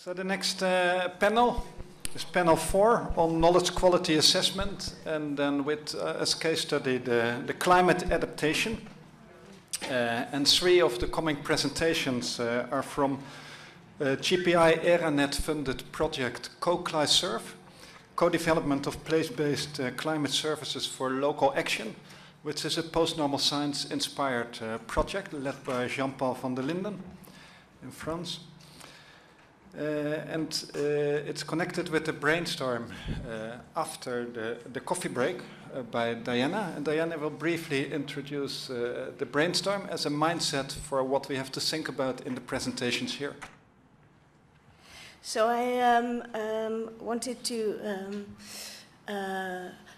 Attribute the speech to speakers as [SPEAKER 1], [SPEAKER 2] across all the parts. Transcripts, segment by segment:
[SPEAKER 1] So the next panel is panel 4 on knowledge quality assessment, and then with as case study the climate adaptation. And 3 of the coming presentations are from GPI ERANET funded project Co-CliServe, co-development of place-based climate services for local action, which is a post-normal science inspired project led by Jean-Paul van der Linden in France. And it's connected with the brainstorm after the coffee break by Diana. And Diana will briefly introduce the brainstorm as a mindset for what we have to think about in the presentations here.
[SPEAKER 2] So I wanted to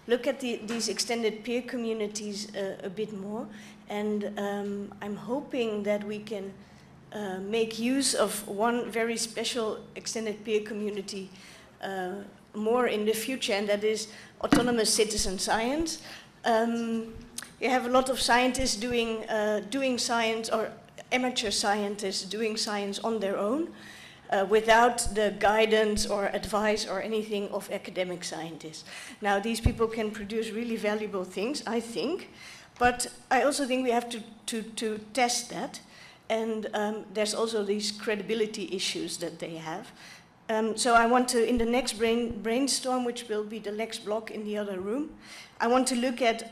[SPEAKER 2] look at these extended peer communities a bit more, and I'm hoping that we can make use of one very special extended peer community more in the future, and that is autonomous citizen science. You have a lot of scientists doing science, or amateur scientists doing science on their own, without the guidance or advice or anything of academic scientists. Now, these people can produce really valuable things, I think, but I also think we have to test that. And there's also these credibility issues that they have. So I want to, in the next brainstorm, which will be the next block in the other room, I want to look at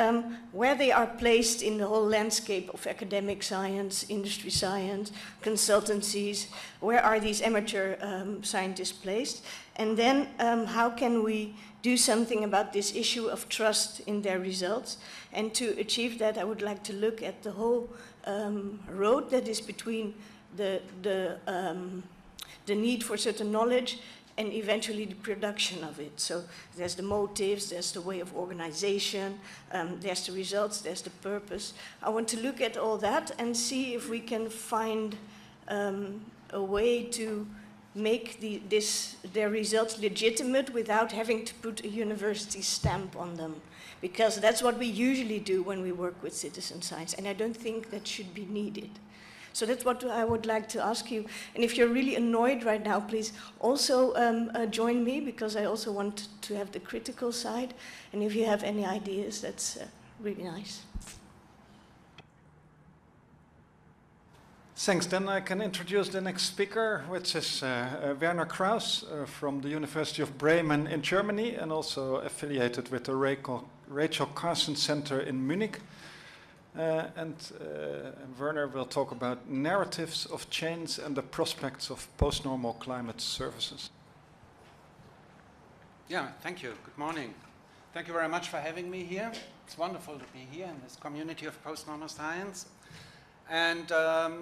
[SPEAKER 2] where they are placed in the whole landscape of academic science, industry science, consultancies. Where are these amateur scientists placed? And then how can we do something about this issue of trust in their results? And to achieve that, I would like to look at the whole road that is between the need for certain knowledge and eventually the production of it. So there's the motives, there's the way of organization, there's the results, there's the purpose. I want to look at all that and see if we can find a way to make their results legitimate without having to put a university stamp on them. Because that's what we usually do when we work with citizen science, and I don't think that should be needed. So that's what I would like to ask you. And if you're really annoyed right now, please also join me, because I also want to have the critical side. And if you have any ideas, that's really nice.
[SPEAKER 1] Thanks. Then I can introduce the next speaker, which is Werner Krauß from the University of Bremen in Germany, and also affiliated with the Rachel Carson Center in Munich. And Werner will talk about narratives of change and the prospects of post-normal climate services.
[SPEAKER 3] Yeah, thank you. Good morning. Thank you very much for having me here. It's wonderful to be here in this community of post-normal science. And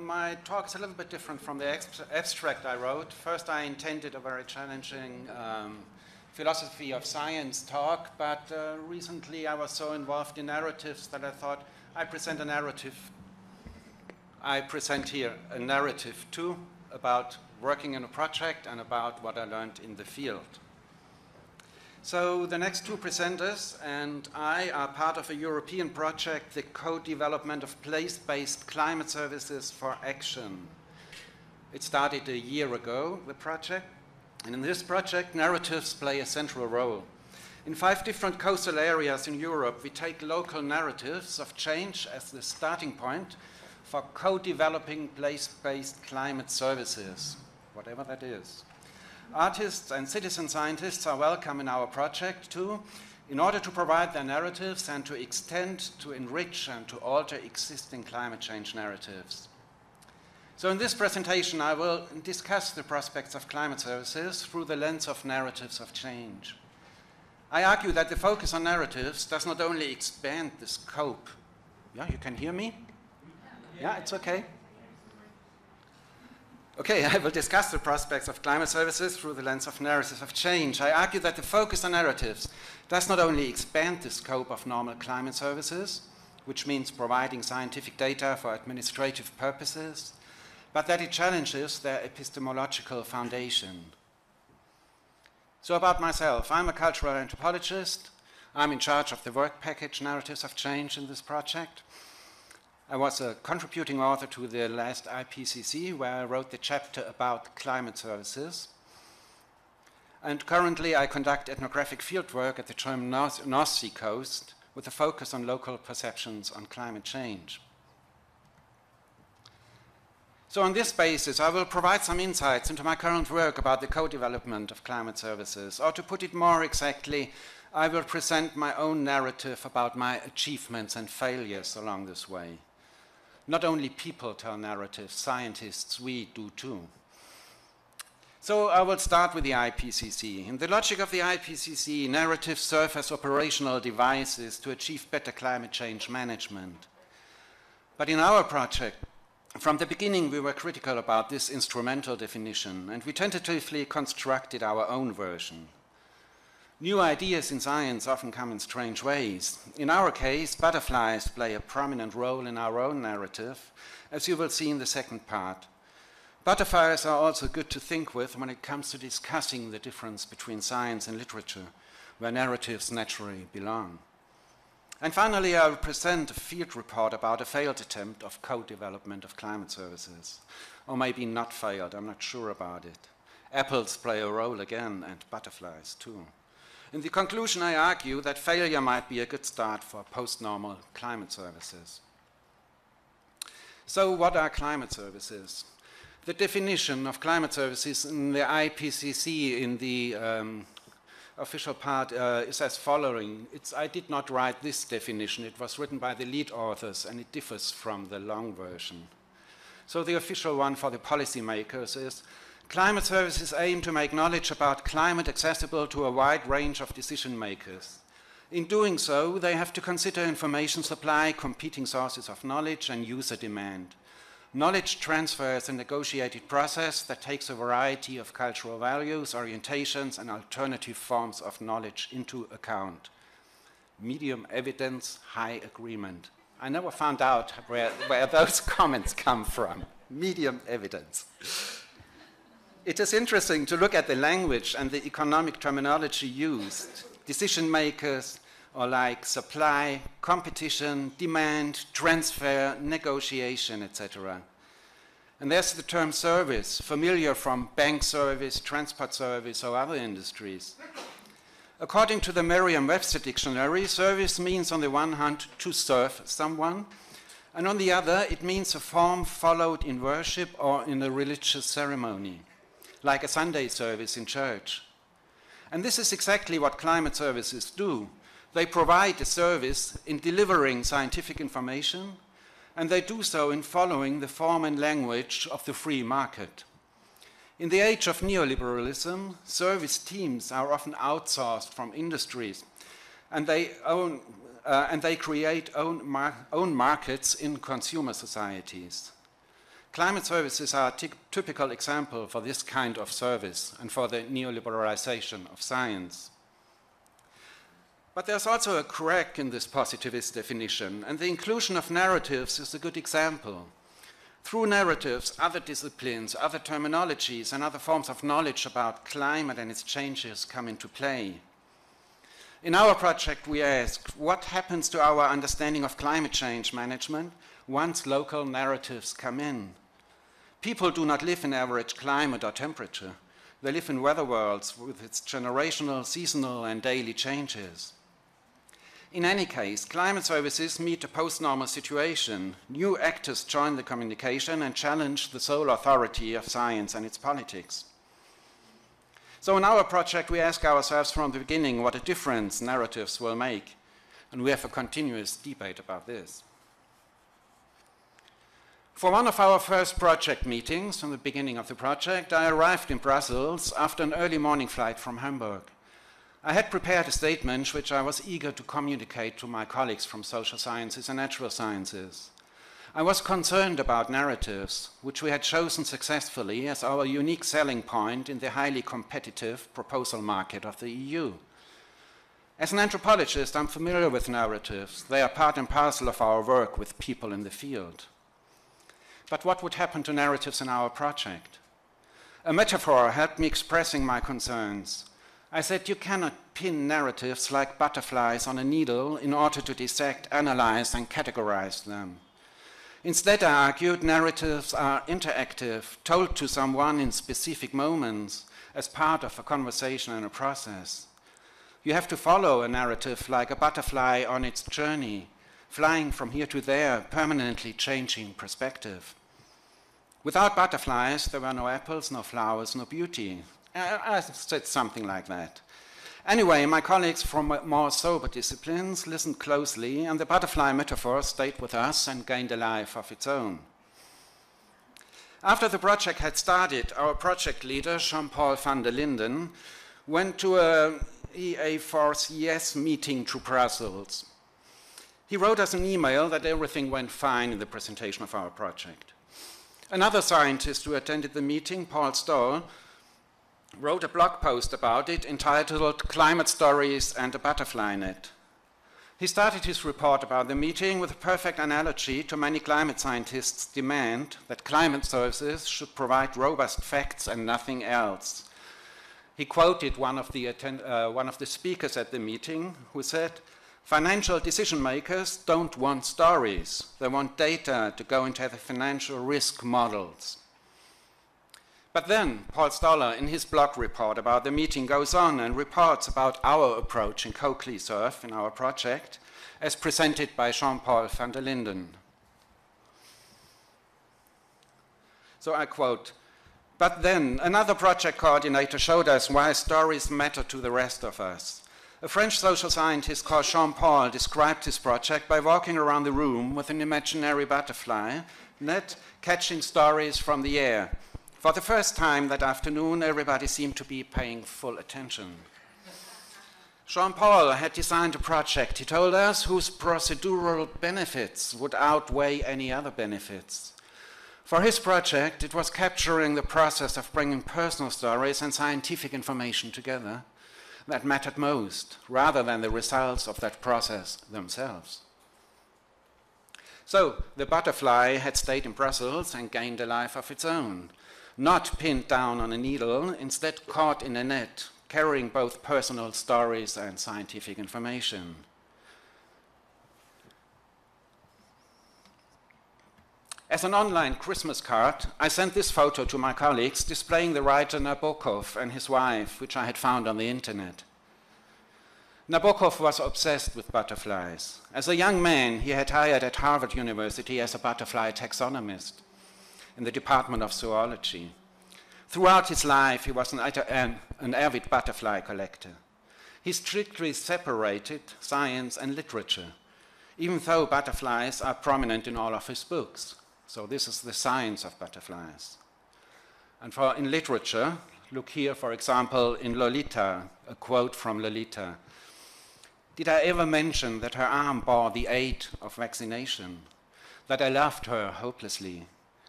[SPEAKER 3] my talk is a little bit different from the abstract I wrote. First, I intended a very challenging philosophy of science talk, but recently I was so involved in narratives that I thought I present a narrative. I present here a narrative too about working in a project and about what I learned in the field. So the next 2 presenters and I are part of a European project, the co-development of place-based climate services for action. It started a year ago, the project, and in this project, narratives play a central role. In 5 different coastal areas in Europe, we take local narratives of change as the starting point for co-developing place-based climate services, whatever that is. Artists and citizen scientists are welcome in our project too, in order to provide their narratives and to extend, to enrich and to alter existing climate change narratives. So in this presentation I will discuss the prospects of climate services through the lens of narratives of change. I argue that the focus on narratives does not only expand the scope. Yeah, you can hear me? Yeah, it's okay. Okay, I will discuss the prospects of climate services through the lens of narratives of change. I argue that the focus on narratives does not only expand the scope of normal climate services, which means providing scientific data for administrative purposes, but that it challenges their epistemological foundation. So about myself, I'm a cultural anthropologist. I'm in charge of the work package Narratives of Change in this project. I was a contributing author to the last IPCC, where I wrote the chapter about climate services. And currently I conduct ethnographic fieldwork at the German North Sea coast with a focus on local perceptions on climate change. So on this basis, I will provide some insights into my current work about the co-development of climate services, or to put it more exactly, I will present my own narrative about my achievements and failures along this way. Not only people tell narratives, scientists, we do too. So I will start with the IPCC. In the logic of the IPCC, narratives serve as operational devices to achieve better climate change management. But in our project, from the beginning, we were critical about this instrumental definition, and we tentatively constructed our own version. New ideas in science often come in strange ways. In our case, butterflies play a prominent role in our own narrative, as you will see in the second part. Butterflies are also good to think with when it comes to discussing the difference between science and literature, where narratives naturally belong. And finally, I will present a field report about a failed attempt of co-development of climate services. Or maybe not failed, I'm not sure about it. Apples play a role again, and butterflies too. In the conclusion, I argue that failure might be a good start for post-normal climate services. So what are climate services? The definition of climate services in the IPCC in the official part is as following. I did not write this definition. It was written by the lead authors, and it differs from the long version. So the official one for the policymakers is, climate services aim to make knowledge about climate accessible to a wide range of decision makers. In doing so, they have to consider information supply, competing sources of knowledge, and user demand. Knowledge transfer is a negotiated process that takes a variety of cultural values, orientations, and alternative forms of knowledge into account. Medium evidence, high agreement. I never found out where those comments come from. Medium evidence. It is interesting to look at the language and the economic terminology used. Decision makers, or like supply, competition, demand, transfer, negotiation, etc. And there's the term service, familiar from bank service, transport service, or other industries. According to the Merriam-Webster dictionary, service means on the one hand to serve someone, and on the other it means a form followed in worship or in a religious ceremony, like a Sunday service in church. And this is exactly what climate services do. They provide a service in delivering scientific information, and they do so in following the form and language of the free market. In the age of neoliberalism, service teams are often outsourced from industries, and they create own markets in consumer societies. Climate services are a typical example for this kind of service and for the neoliberalization of science. But there's also a crack in this positivist definition, and the inclusion of narratives is a good example. Through narratives, other disciplines, other terminologies, and other forms of knowledge about climate and its changes come into play. In our project, we ask, what happens to our understanding of climate change management once local narratives come in? People do not live in average climate or temperature. They live in weather worlds with its generational, seasonal, and daily changes. In any case, climate services meet a post-normal situation. New actors join the communication and challenge the sole authority of science and its politics. So in our project, we ask ourselves from the beginning what a difference narratives will make, and we have a continuous debate about this. For one of our first project meetings, from the beginning of the project, I arrived in Brussels after an early morning flight from Hamburg. I had prepared a statement which I was eager to communicate to my colleagues from social sciences and natural sciences. I was concerned about narratives, which we had chosen successfully as our unique selling point in the highly competitive proposal market of the EU. As an anthropologist, I'm familiar with narratives. They are part and parcel of our work with people in the field. But what would happen to narratives in our project? A metaphor helped me expressing my concerns. I said you cannot pin narratives like butterflies on a needle in order to dissect, analyze, and categorize them. Instead, I argued narratives are interactive, told to someone in specific moments, as part of a conversation and a process. You have to follow a narrative like a butterfly on its journey, flying from here to there, permanently changing perspective. Without butterflies, there were no apples, no flowers, no beauty. I said something like that. Anyway, my colleagues from more sober disciplines listened closely, and the butterfly metaphor stayed with us and gained a life of its own. After the project had started, our project leader, Jean-Paul van der Linden, went to a EA4CS meeting to Brussels. He wrote us an email that everything went fine in the presentation of our project. Another scientist who attended the meeting, Paul Stoll, wrote a blog post about it entitled Climate Stories and a Butterfly Net. He started his report about the meeting with a perfect analogy to many climate scientists' demand that climate services should provide robust facts and nothing else. He quoted one of the speakers at the meeting who said, "Financial decision makers don't want stories. They want data to go into the financial risk models." But then Paul Stoller, in his blog report about the meeting, goes on and reports about our approach in co-CLISURF in our project, as presented by Jean-Paul van der Linden. So I quote, "But then another project coordinator showed us why stories matter to the rest of us. A French social scientist called Jean-Paul described his project by walking around the room with an imaginary butterfly net catching stories from the air. For the first time that afternoon, everybody seemed to be paying full attention. Jean-Paul had designed a project, he told us, whose procedural benefits would outweigh any other benefits. For his project, it was capturing the process of bringing personal stories and scientific information together that mattered most, rather than the results of that process themselves. So the butterfly had stayed in Brussels and gained a life of its own, not pinned down on a needle, instead caught in a net, carrying both personal stories and scientific information. As an online Christmas card, I sent this photo to my colleagues displaying the writer Nabokov and his wife, which I had found on the internet. Nabokov was obsessed with butterflies. As a young man, he had hired at Harvard University as a butterfly taxonomist in the Department of Zoology. Throughout his life, he was an avid butterfly collector. He strictly separated science and literature, even though butterflies are prominent in all of his books. So this is the science of butterflies. And in literature, look here, for example, in Lolita, a quote from Lolita. "Did I ever mention that her arm bore the aid of vaccination? That I loved her hopelessly?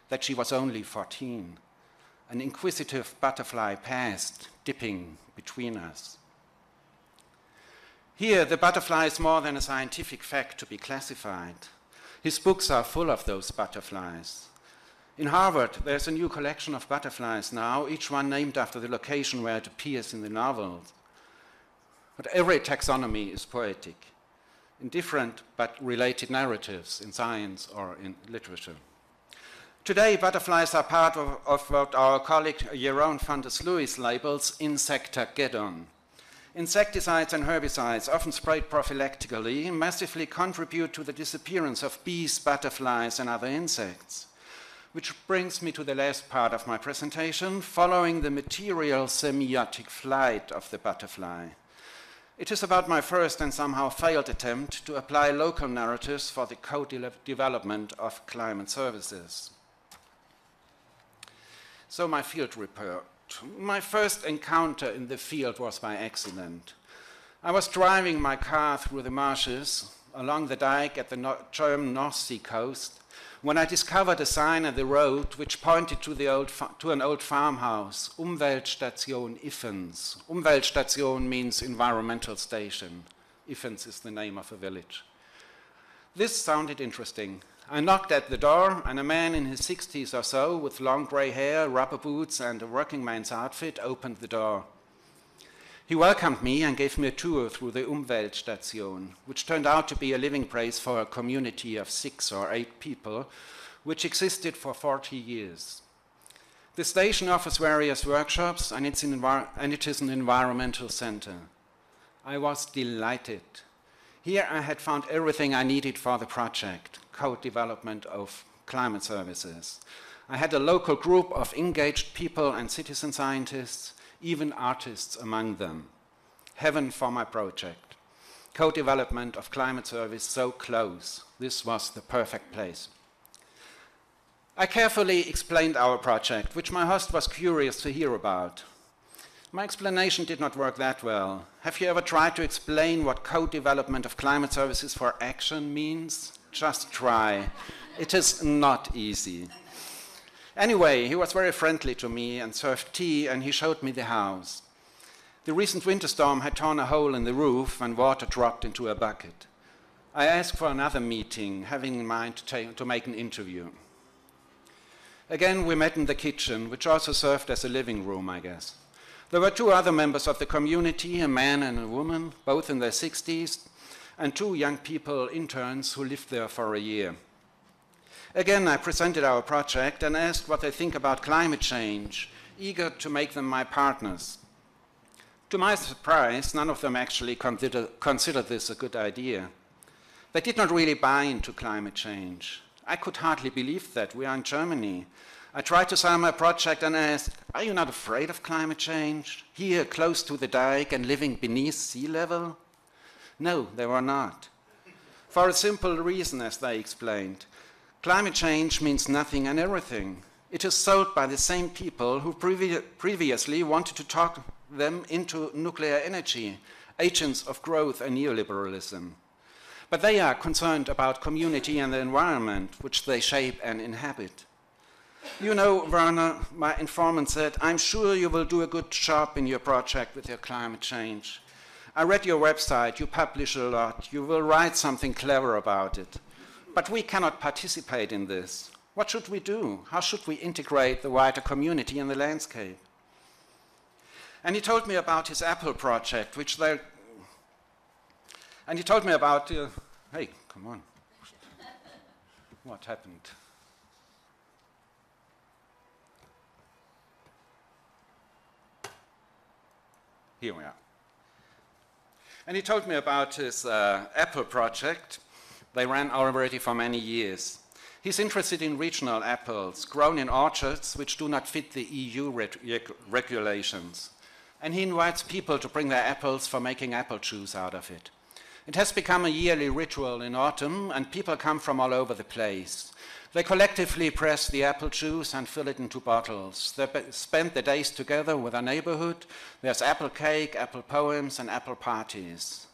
[SPEAKER 3] That she was only 14? An inquisitive butterfly passed, dipping between us." Here, the butterfly is more than a scientific fact to be classified. His books are full of those butterflies. In Harvard, there's a new collection of butterflies now, each one named after the location where it appears in the novel. But every taxonomy is poetic, in different but related narratives in science or in literature. Today, butterflies are part of what our colleague Jeroen van der Sluijs labels Insectageddon. Insecticides and herbicides, often sprayed prophylactically, massively contribute to the disappearance of bees, butterflies, and other insects. Which brings me to the last part of my presentation, following the material semiotic flight of the butterfly. It is about my first and somehow failed attempt to apply local narratives for the co-development of climate services. So my field report. My first encounter in the field was by accident. I was driving my car through the marshes along the dike at the German North Sea coast when I discovered a sign on the road which pointed to an old farmhouse, Umweltstation Iffens. Umweltstation means environmental station. Iffens is the name of a village. This sounded interesting. I knocked at the door, and a man in his 60s or so, with long grey hair, rubber boots, and a working man's outfit, opened the door. He welcomed me and gave me a tour through the Umweltstation, which turned out to be a living place for a community of 6 or 8 people, which existed for 40 years. The station offers various workshops, and it is an environmental center. I was delighted. Here I had found everything I needed for the project, co-development of climate services. I had a local group of engaged people and citizen scientists, even artists among them. Heaven for my project. Co-development of climate service so close. This was the perfect place. I carefully explained our project, which my host was curious to hear about. My explanation did not work that well. Have you ever tried to explain what co-development of climate services for action means? Just try. It is not easy. Anyway, he was very friendly to me and served tea, and he showed me the house. The recent winter storm had torn a hole in the roof and water dropped into a bucket. I asked for another meeting, having in mind to make an interview. Again, we met in the kitchen, which also served as a living room, I guess. There were two other members of the community, a man and a woman, both in their 60s, and two young people, interns, who lived there for a year. Again, I presented our project and asked what they think about climate change, eager to make them my partners. To my surprise, none of them actually considered this a good idea. They did not really buy into climate change. I could hardly believe that. We are in Germany. I tried to sell my project and asked, are you not afraid of climate change? Here, close to the dike and living beneath sea level? No, they were not. For a simple reason, as they explained. Climate change means nothing and everything. It is sold by the same people who previously wanted to talk them into nuclear energy, agents of growth and neoliberalism. But they are concerned about community and the environment, which they shape and inhabit. You know, Werner, my informant said, I'm sure you will do a good job in your project with your climate change. I read your website, you publish a lot, you will write something clever about it. But we cannot participate in this. What should we do? How should we integrate the wider community in the landscape? And he told me about his Apple project, and he told me about, hey, come on. What happened? Here we are. And he told me about his Apple project. They ran already for many years. He's interested in regional apples, grown in orchards which do not fit the EU regulations. And he invites people to bring their apples for making apple juice out of it. It has become a yearly ritual in autumn, and people come from all over the place. They collectively press the apple juice and fill it into bottles. They spend the days together with their neighborhood. There's apple cake, apple poems, and apple parties.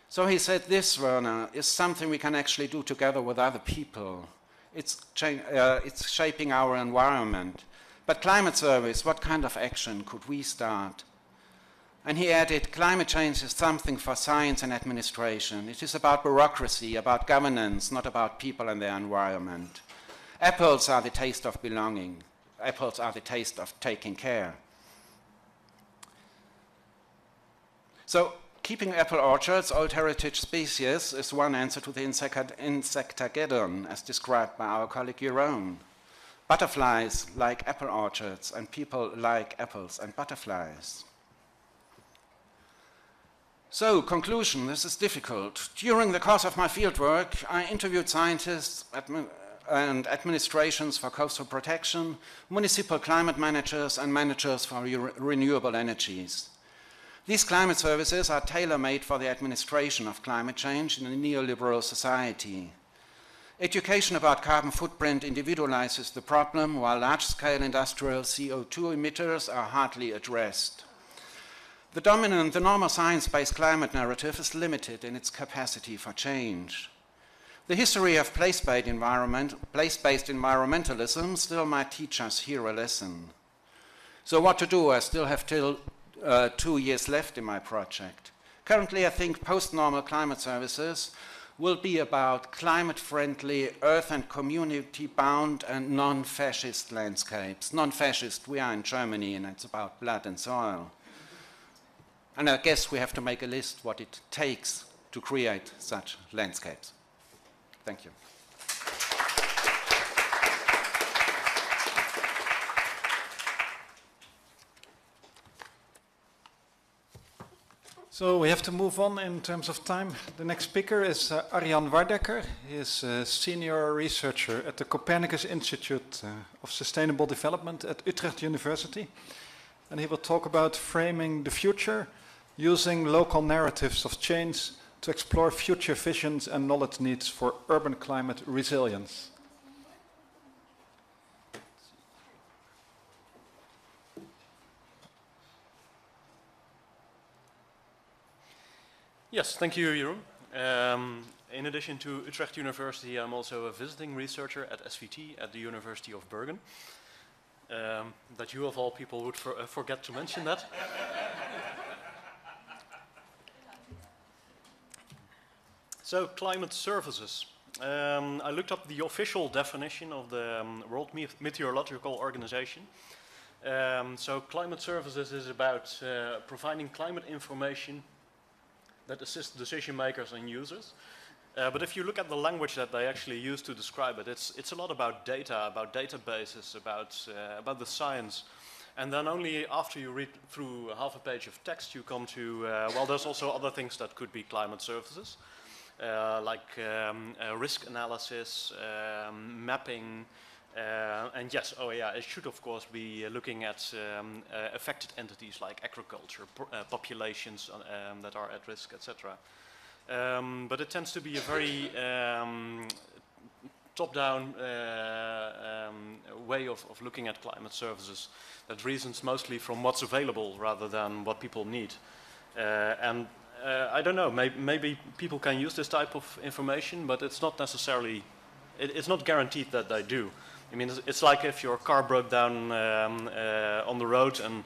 [SPEAKER 3] So he said, this, Werner, is something we can actually do together with other people. It's shaping our environment. But climate service, what kind of action could we start? And he added, climate change is something for science and administration. It is about bureaucracy, about governance, not about people and their environment. Apples are the taste of belonging. Apples are the taste of taking care. So keeping apple orchards, old heritage species, is one answer to the insectageddon, as described by our colleague Jeroen. Butterflies like apple orchards, and people like apples and butterflies. So, conclusion, this is difficult. During the course of my fieldwork, I interviewed scientists and administrations for coastal protection, municipal climate managers, and managers for renewable energies. These climate services are tailor-made for the administration of climate change in a neoliberal society. Education about carbon footprint individualizes the problem, while large-scale industrial CO2 emitters are hardly addressed. The normal science-based climate narrative is limited in its capacity for change. The history of place-based environmentalism still might teach us here a lesson. So what to do? I still have till 2 years left in my project. Currently, I think post-normal climate services will be about climate-friendly, earth and community-bound and non-fascist landscapes. Non-fascist, we are in Germany, and it's about blood and soil. And I guess we have to make a list what it takes to create such landscapes. Thank you.
[SPEAKER 1] So we have to move on in terms of time. The next speaker is Arjan Wardekker. He is a senior researcher at the Copernicus Institute of Sustainable Development at Utrecht University. And he will talk about framing the future using local narratives of change to explore future visions and knowledge needs for urban climate resilience.
[SPEAKER 4] Yes, thank you, Jeroen. In addition to Utrecht University, I'm also a visiting researcher at SVT at the University of Bergen. That you, of all people, would forget to mention that. So, climate services. I looked up the official definition of the World Meteorological Organization. So, climate services is about providing climate information that assists decision makers and users. But if you look at the language that they actually use to describe it, it's a lot about data, about databases, about the science. And then only after you read through half a page of text, you come to, well, there's also other things that could be climate services, like risk analysis, mapping, and yes, oh yeah, it should of course be looking at affected entities like agriculture, populations that are at risk, etc. But it tends to be a very top-down way of looking at climate services that reasons mostly from what's available rather than what people need. And I don't know, maybe people can use this type of information, but it's not necessarily, it's not guaranteed that they do. I mean, it's like if your car broke down on the road and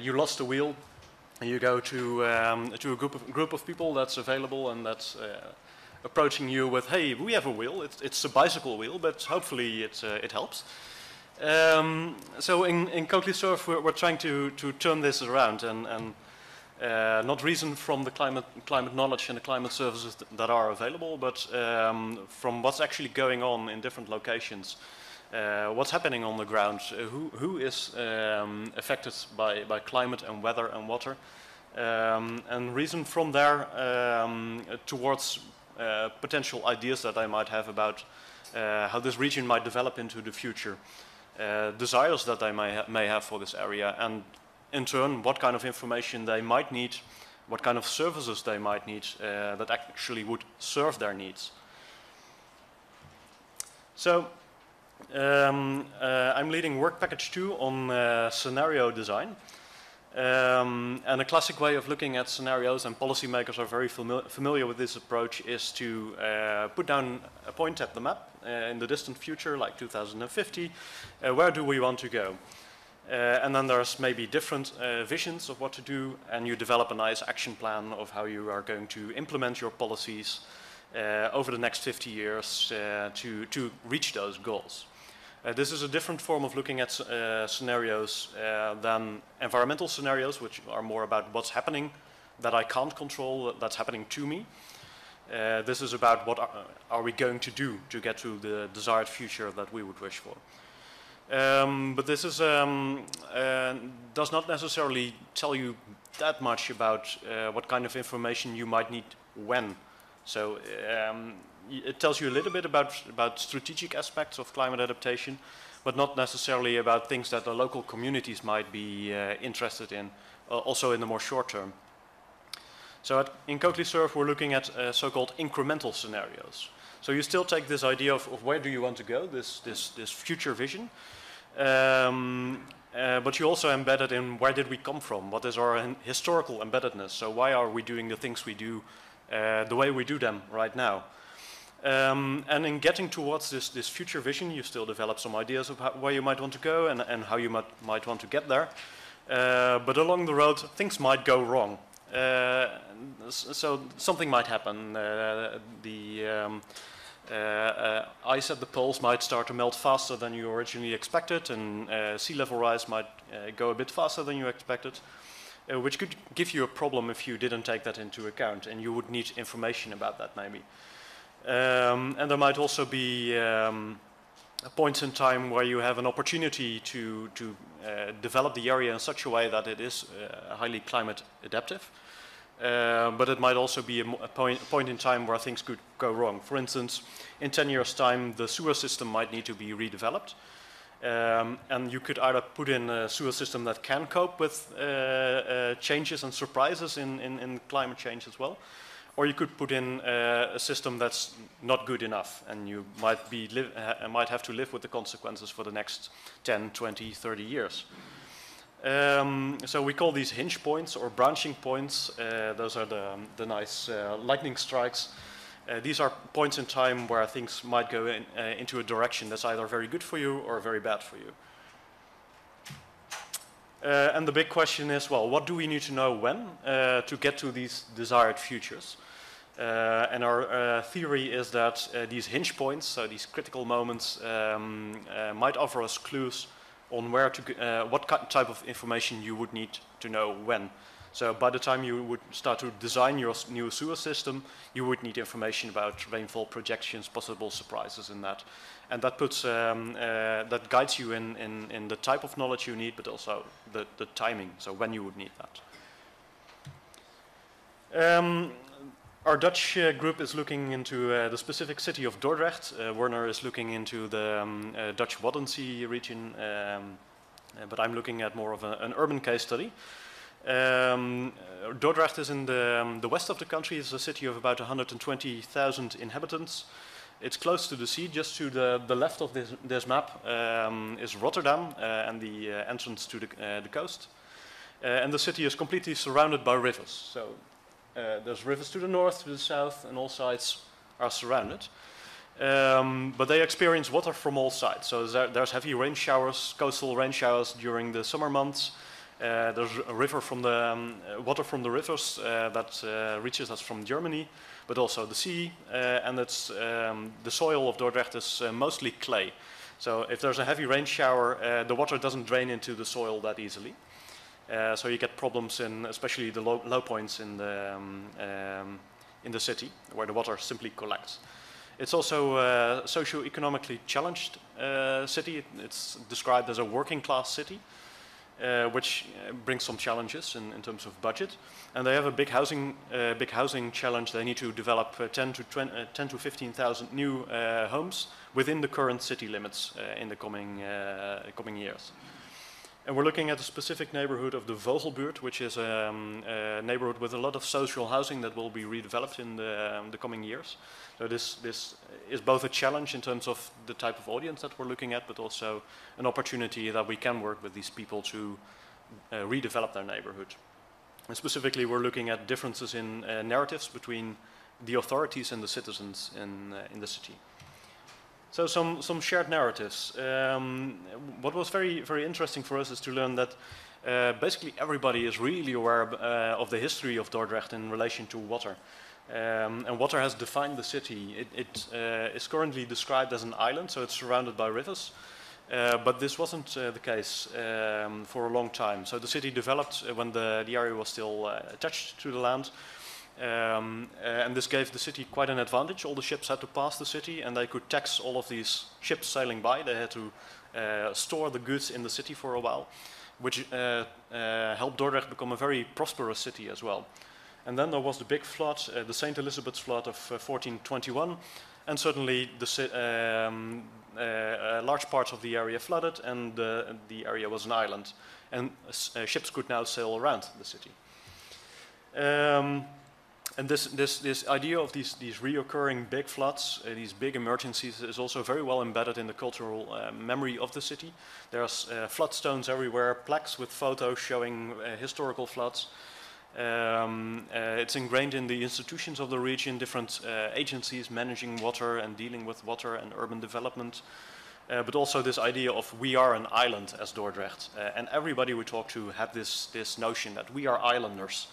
[SPEAKER 4] you lost a wheel, and you go to a group of people that's available and that's approaching you with, hey, we have a wheel. It's a bicycle wheel, but hopefully it helps. So in CodeLeSurf, we're trying to turn this around and not reason from the climate knowledge and the climate services that are available, but from what's actually going on in different locations. What's happening on the ground, who is affected by climate and weather and water, and reason from there towards potential ideas that I might have about how this region might develop into the future, desires that I may have for this area, and in turn what kind of information they might need, what kind of services they might need that actually would serve their needs. So I'm leading work package 2 on scenario design. And a classic way of looking at scenarios, and policymakers are very familiar with this approach, is to put down a point at the map in the distant future, like 2050. Where do we want to go? And then there's maybe different visions of what to do, and you develop a nice action plan of how you are going to implement your policies over the next 50 years to reach those goals. This is a different form of looking at scenarios than environmental scenarios, which are more about what's happening that I can't control, that's happening to me. This is about what are we going to do to get to the desired future that we would wish for. But this is, does not necessarily tell you that much about what kind of information you might need when. So it tells you a little bit about strategic aspects of climate adaptation, but not necessarily about things that the local communities might be interested in, also in the more short term. So in CodeLeSurf, we're looking at so-called incremental scenarios. So you still take this idea of where do you want to go, this future vision, but you also embed it in where did we come from, what is our historical embeddedness, so why are we doing the things we do the way we do them right now. And in getting towards this future vision, you still develop some ideas of where you might want to go and how you might want to get there. But along the road, things might go wrong. So something might happen. The ice at the poles might start to melt faster than you originally expected, and sea level rise might go a bit faster than you expected, which could give you a problem if you didn't take that into account, and you would need information about that maybe. And there might also be points in time where you have an opportunity to develop the area in such a way that it is highly climate adaptive. but it might also be a point in time where things could go wrong. For instance, in 10 years' time, the sewer system might need to be redeveloped. And you could either put in a sewer system that can cope with changes and surprises in climate change as well, or you could put in a system that's not good enough, and you might have to live with the consequences for the next 10, 20, 30 years. So we call these hinge points or branching points. Those are the nice lightning strikes. These are points in time where things might go into a direction that's either very good for you or very bad for you. And the big question is, well, what do we need to know when to get to these desired futures? And our theory is that these hinge points, so these critical moments, might offer us clues on where to what type of information you would need to know when. So by the time you would start to design your new sewer system, you would need information about rainfall projections, possible surprises in that. And that puts, that guides you in the type of knowledge you need, but also the timing, so when you would need that. Our Dutch group is looking into the specific city of Dordrecht. Werner is looking into the Dutch Waddenzee region, but I'm looking at more of an urban case study. Dordrecht is in the west of the country. It's a city of about 120,000 inhabitants. It's close to the sea. Just to the left of this map is Rotterdam and the entrance to the coast. And the city is completely surrounded by rivers. So there's rivers to the north, to the south, and all sides are surrounded. But they experience water from all sides. So there's heavy rain showers, coastal rain showers during the summer months. There's a river from the water from the rivers that reaches us from Germany, but also the sea, and it's the soil of Dordrecht is mostly clay. So if there's a heavy rain shower, the water doesn't drain into the soil that easily. So you get problems in especially the low points in the city, where the water simply collects. It's also a socio-economically challenged city. It's described as a working class city. Which brings some challenges in terms of budget, and they have a big housing challenge. They need to develop 10 to 15,000 new homes within the current city limits in the coming years. And we're looking at a specific neighborhood of the Vogelbuurt, which is a neighborhood with a lot of social housing that will be redeveloped in the coming years. So this is both a challenge in terms of the type of audience that we're looking at, but also an opportunity that we can work with these people to redevelop their neighborhood. And specifically, we're looking at differences in narratives between the authorities and the citizens in the city. So some shared narratives. What was very, very interesting for us is to learn that basically everybody is really aware of the history of Dordrecht in relation to water. And water has defined the city. It is currently described as an island, so it's surrounded by rivers. But this wasn't the case for a long time. So the city developed when the area was still attached to the land. And this gave the city quite an advantage. All the ships had to pass the city, and they could tax all of these ships sailing by. They had to store the goods in the city for a while, which helped Dordrecht become a very prosperous city as well. And then there was the big flood, the St. Elizabeth's flood of 1421, and suddenly large parts of the area flooded, and the area was an island, and ships could now sail around the city. And this idea of these reoccurring big floods, these big emergencies, is also very well embedded in the cultural memory of the city. There's floodstones everywhere, plaques with photos showing historical floods. It's ingrained in the institutions of the region, different agencies managing water and dealing with water and urban development. But also this idea of we are an island as Dordrecht. And everybody we talk to had this notion that we are islanders.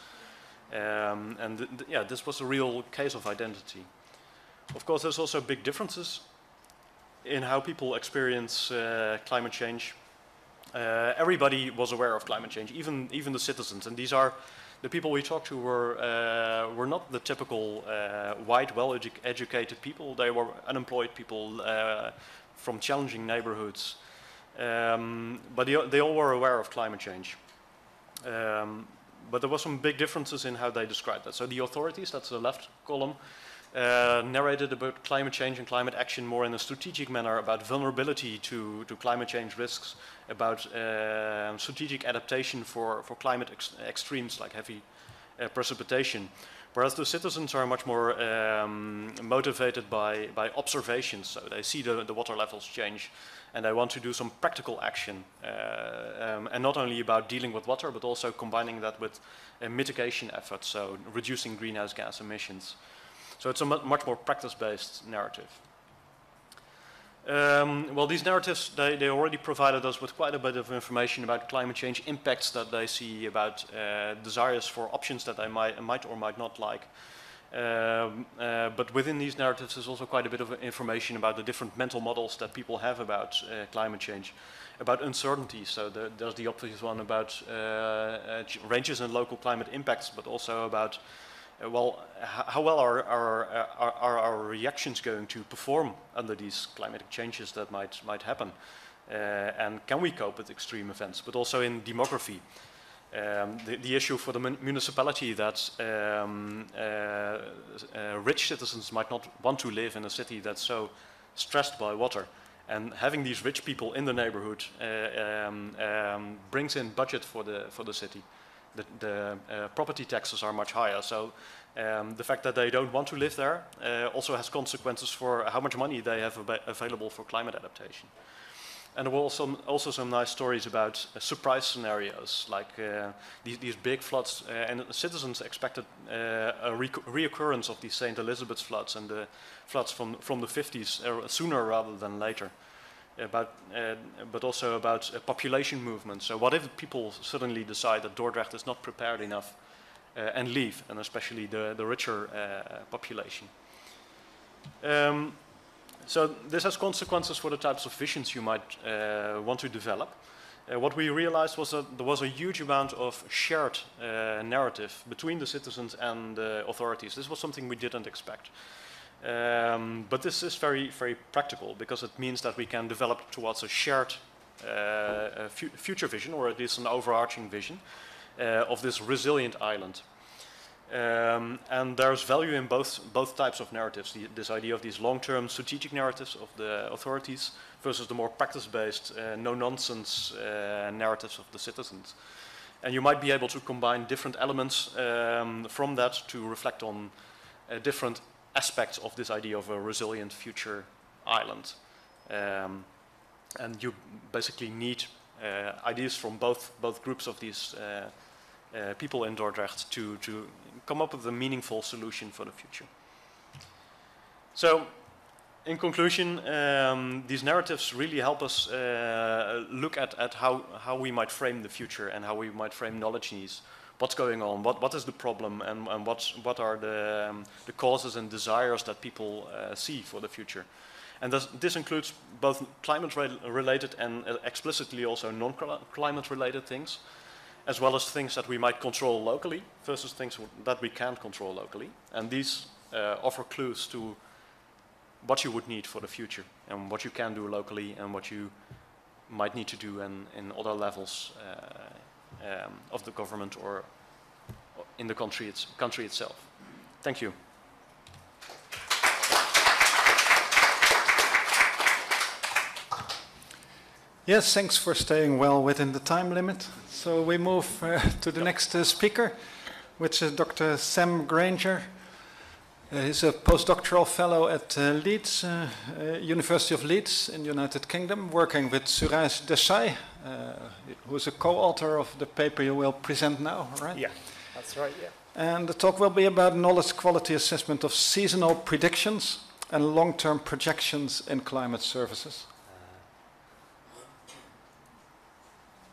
[SPEAKER 4] Yeah, this was a real case of identity. Of course, there's also big differences in how people experience climate change. Everybody was aware of climate change, even the citizens, and these are the people we talked to were not the typical white, well-educated people. They were unemployed people from challenging neighborhoods, but they all were aware of climate change. but there were some big differences in how they described that. So the authorities, that's the left column, narrated about climate change and climate action more in a strategic manner, about vulnerability to climate change risks, about strategic adaptation for climate extremes like heavy precipitation. Whereas the citizens are much more motivated by observations. So they see the water levels change and they want to do some practical action. And not only about dealing with water, but also combining that with mitigation efforts, so reducing greenhouse gas emissions. So it's a much more practice-based narrative. Well, these narratives, they already provided us with quite a bit of information about climate change impacts that they see, about desires for options that they might or might not like. But within these narratives there's also quite a bit of information about the different mental models that people have about climate change, about uncertainty. So there's the obvious one about ranges in local climate impacts, but also about well, how well are our reactions going to perform under these climatic changes that might happen? And can we cope with extreme events? But also in demography. The issue for the municipality that rich citizens might not want to live in a city that's so stressed by water. And having these rich people in the neighborhood brings in budget for the city. The property taxes are much higher, so the fact that they don't want to live there also has consequences for how much money they have available for climate adaptation. And there were also some nice stories about surprise scenarios, like these big floods, and citizens expected a reoccurrence of these St. Elizabeth's floods and the floods from the 50s sooner rather than later. But also about population movement. So what if people suddenly decide that Dordrecht is not prepared enough and leave, and especially the richer population. So this has consequences for the types of visions you might want to develop. What we realized was that there was a huge amount of shared narrative between the citizens and the authorities. This was something we didn't expect. But this is very, very practical because it means that we can develop towards a shared future vision, or at least an overarching vision of this resilient island. And there's value in both types of narratives, this idea of these long-term strategic narratives of the authorities versus the more practice-based, no-nonsense narratives of the citizens. And you might be able to combine different elements from that to reflect on different aspects of this idea of a resilient future island. And you basically need ideas from both groups of these people in Dordrecht to come up with a meaningful solution for the future. So, in conclusion, these narratives really help us look at how we might frame the future and how we might frame knowledge needs. What's going on? What is the problem? And what are the causes and desires that people see for the future? And this includes both climate-related and explicitly also non-climate-related things, as well as things that we might control locally versus things that we can't control locally. And these offer clues to what you would need for the future and what you can do locally and what you might need to do in other levels of the government or in the country itself. Thank you.
[SPEAKER 1] Yes, thanks for staying well within the time limit. So we move to the next speaker, which is Dr. Sam Grainger. He's a postdoctoral fellow at Leeds, University of Leeds in the United Kingdom, working with Suraje Dessai, who is a co-author of the paper you will present now, right?
[SPEAKER 5] Yeah, that's right, yeah.
[SPEAKER 1] And the talk will be about knowledge quality assessment of seasonal predictions and long-term projections in climate services.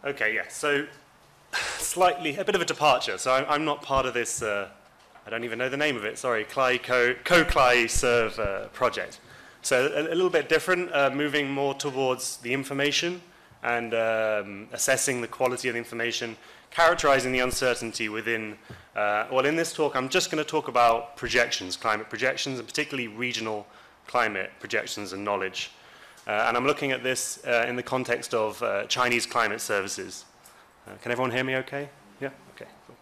[SPEAKER 5] Okay, yeah, so a bit of a departure. So I'm not part of this, I don't even know the name of it, sorry, co-CLI serve project. So a little bit different, moving more towards the information and assessing the quality of the information, characterizing the uncertainty within, well, in this talk, I'm just going to talk about projections, climate projections, and particularly regional climate projections and knowledge. And I'm looking at this in the context of Chinese climate services. Can everyone hear me okay? Yeah? Okay, cool.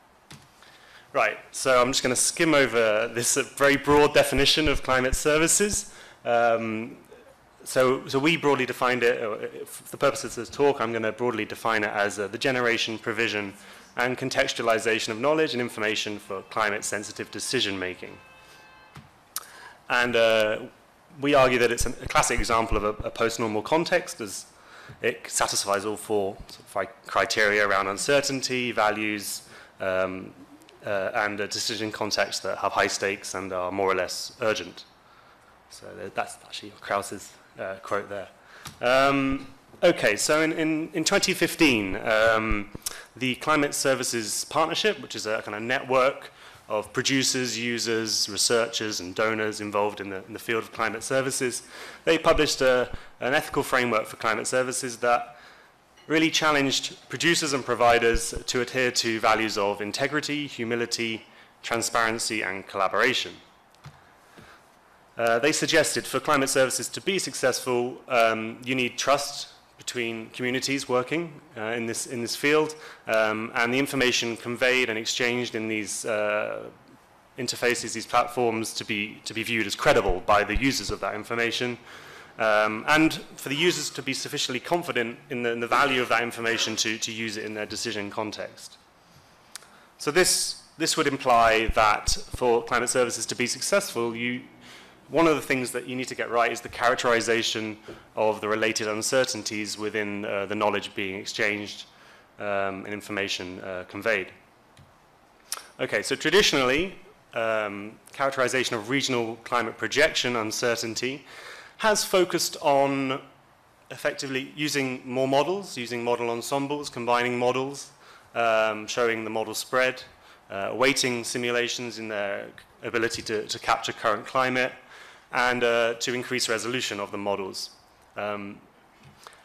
[SPEAKER 5] Right, so I'm just going to skim over this very broad definition of climate services. So we broadly defined it, for the purposes of this talk, I'm going to broadly define it as the generation, provision, and contextualization of knowledge and information for climate-sensitive decision-making. And we argue that it's a classic example of a post-normal context, as it satisfies all four criteria around uncertainty, values, and a decision context that have high stakes and are more or less urgent. So that's actually Krauß's quote there. Okay, so in 2015, the Climate Services Partnership, which is a kind of network of producers, users, researchers, and donors involved in the field of climate services, they published an ethical framework for climate services that really challenged producers and providers to adhere to values of integrity, humility, transparency, and collaboration. They suggested for climate services to be successful, you need trust between communities working in this field, and the information conveyed and exchanged in these interfaces, these platforms, to be viewed as credible by the users of that information, and for the users to be sufficiently confident in the value of that information to use it in their decision context. So this would imply that for climate services to be successful, one of the things that you need to get right is the characterization of the related uncertainties within the knowledge being exchanged and information conveyed. Okay, so traditionally, characterization of regional climate projection uncertainty has focused on effectively using more models, using model ensembles, combining models, showing the model spread, weighting simulations in their ability to capture current climate, and to increase resolution of the models. And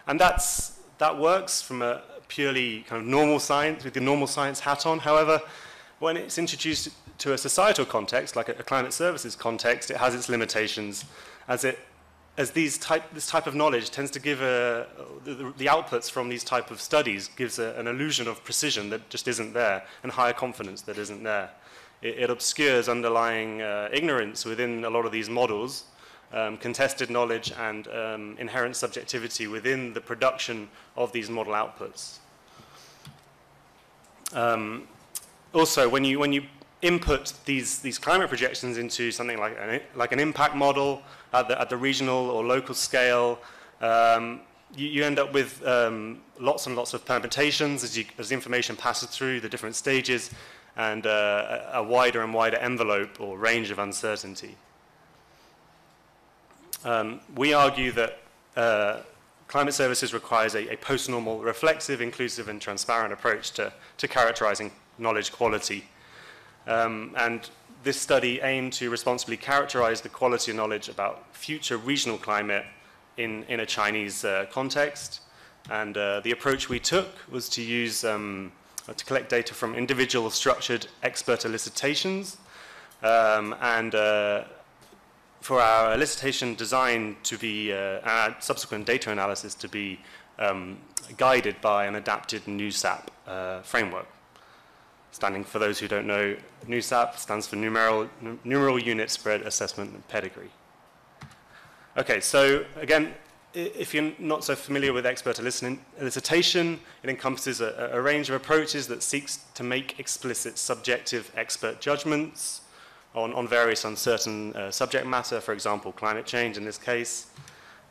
[SPEAKER 5] that works from a purely kind of normal science, with the normal science hat on. However, when it's introduced to a societal context, like a climate services context, it has its limitations, as this type of knowledge tends to give the outputs from these type of studies gives an illusion of precision that just isn't there, and higher confidence that isn't there. It obscures underlying ignorance within a lot of these models, contested knowledge, and inherent subjectivity within the production of these model outputs. Also, when you input these climate projections into something like an impact model at the regional or local scale, you end up with lots and lots of permutations as information passes through the different stages, and a wider and wider envelope or range of uncertainty. We argue that climate services requires a post-normal, reflexive, inclusive, and transparent approach to characterizing knowledge quality. And this study aimed to responsibly characterize the quality of knowledge about future regional climate in a Chinese context. And the approach we took was to use to collect data from individual structured expert elicitations, and for our elicitation design to be, our subsequent data analysis to be guided by an adapted NUSAP framework. Standing, for those who don't know, NUSAP stands for Numeral Unit Spread Assessment and Pedigree. Okay, so again, if you're not so familiar with expert elicitation, it encompasses a range of approaches that seeks to make explicit subjective expert judgments on various uncertain subject matter, for example, climate change in this case,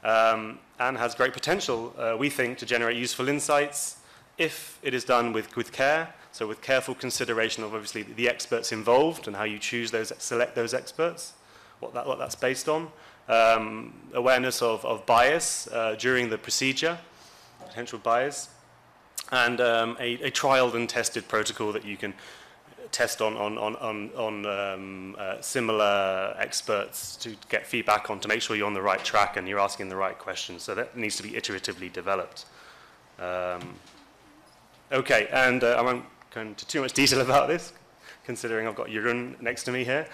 [SPEAKER 5] and has great potential, we think, to generate useful insights if it is done with care, so with careful consideration of obviously the experts involved and how you select those experts, what that's based on. Awareness of bias during the procedure, potential bias, and a trialed and tested protocol that you can test on similar experts to get feedback on, to make sure you're on the right track and you're asking the right questions. So that needs to be iteratively developed. Okay, and I won't go into too much detail about this, considering I've got Jeroen next to me here.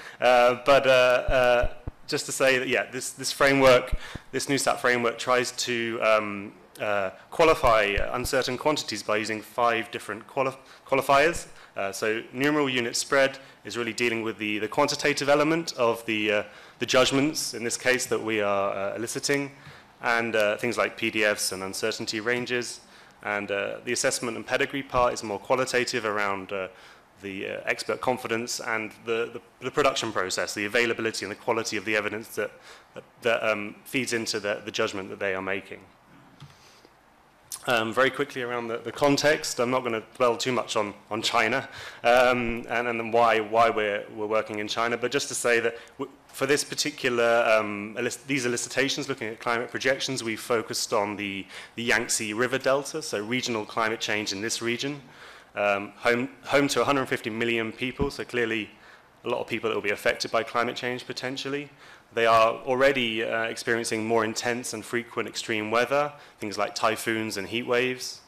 [SPEAKER 5] Just to say that, yeah, this framework, this NUSAP framework, tries to qualify uncertain quantities by using 5 different qualifiers, So numeral unit spread is really dealing with the quantitative element of the judgments, in this case, that we are eliciting, and things like PDFs and uncertainty ranges. And the assessment and pedigree part is more qualitative around the expert confidence and the production process, the availability and the quality of the evidence that feeds into the judgment that they are making. Very quickly around the context, I'm not going to dwell too much on China and then why we're working in China, but just to say that for this particular, these elicitations looking at climate projections, we focused on the Yangtze River Delta, so regional climate change in this region, home to 150 million people, so clearly a lot of people that will be affected by climate change potentially. They are already experiencing more intense and frequent extreme weather, things like typhoons and heat waves.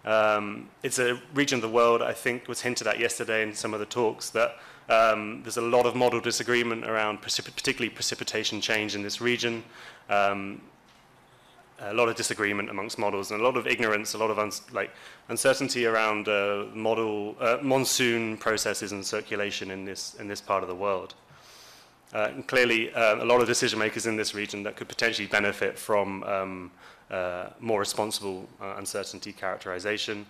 [SPEAKER 5] It's a region of the world, I think, was hinted at yesterday in some of the talks, that there's a lot of model disagreement around particularly precipitation change in this region. A lot of disagreement amongst models and a lot of ignorance, a lot of uncertainty around monsoon processes and circulation in this part of the world. And clearly, a lot of decision makers in this region that could potentially benefit from more responsible uncertainty characterization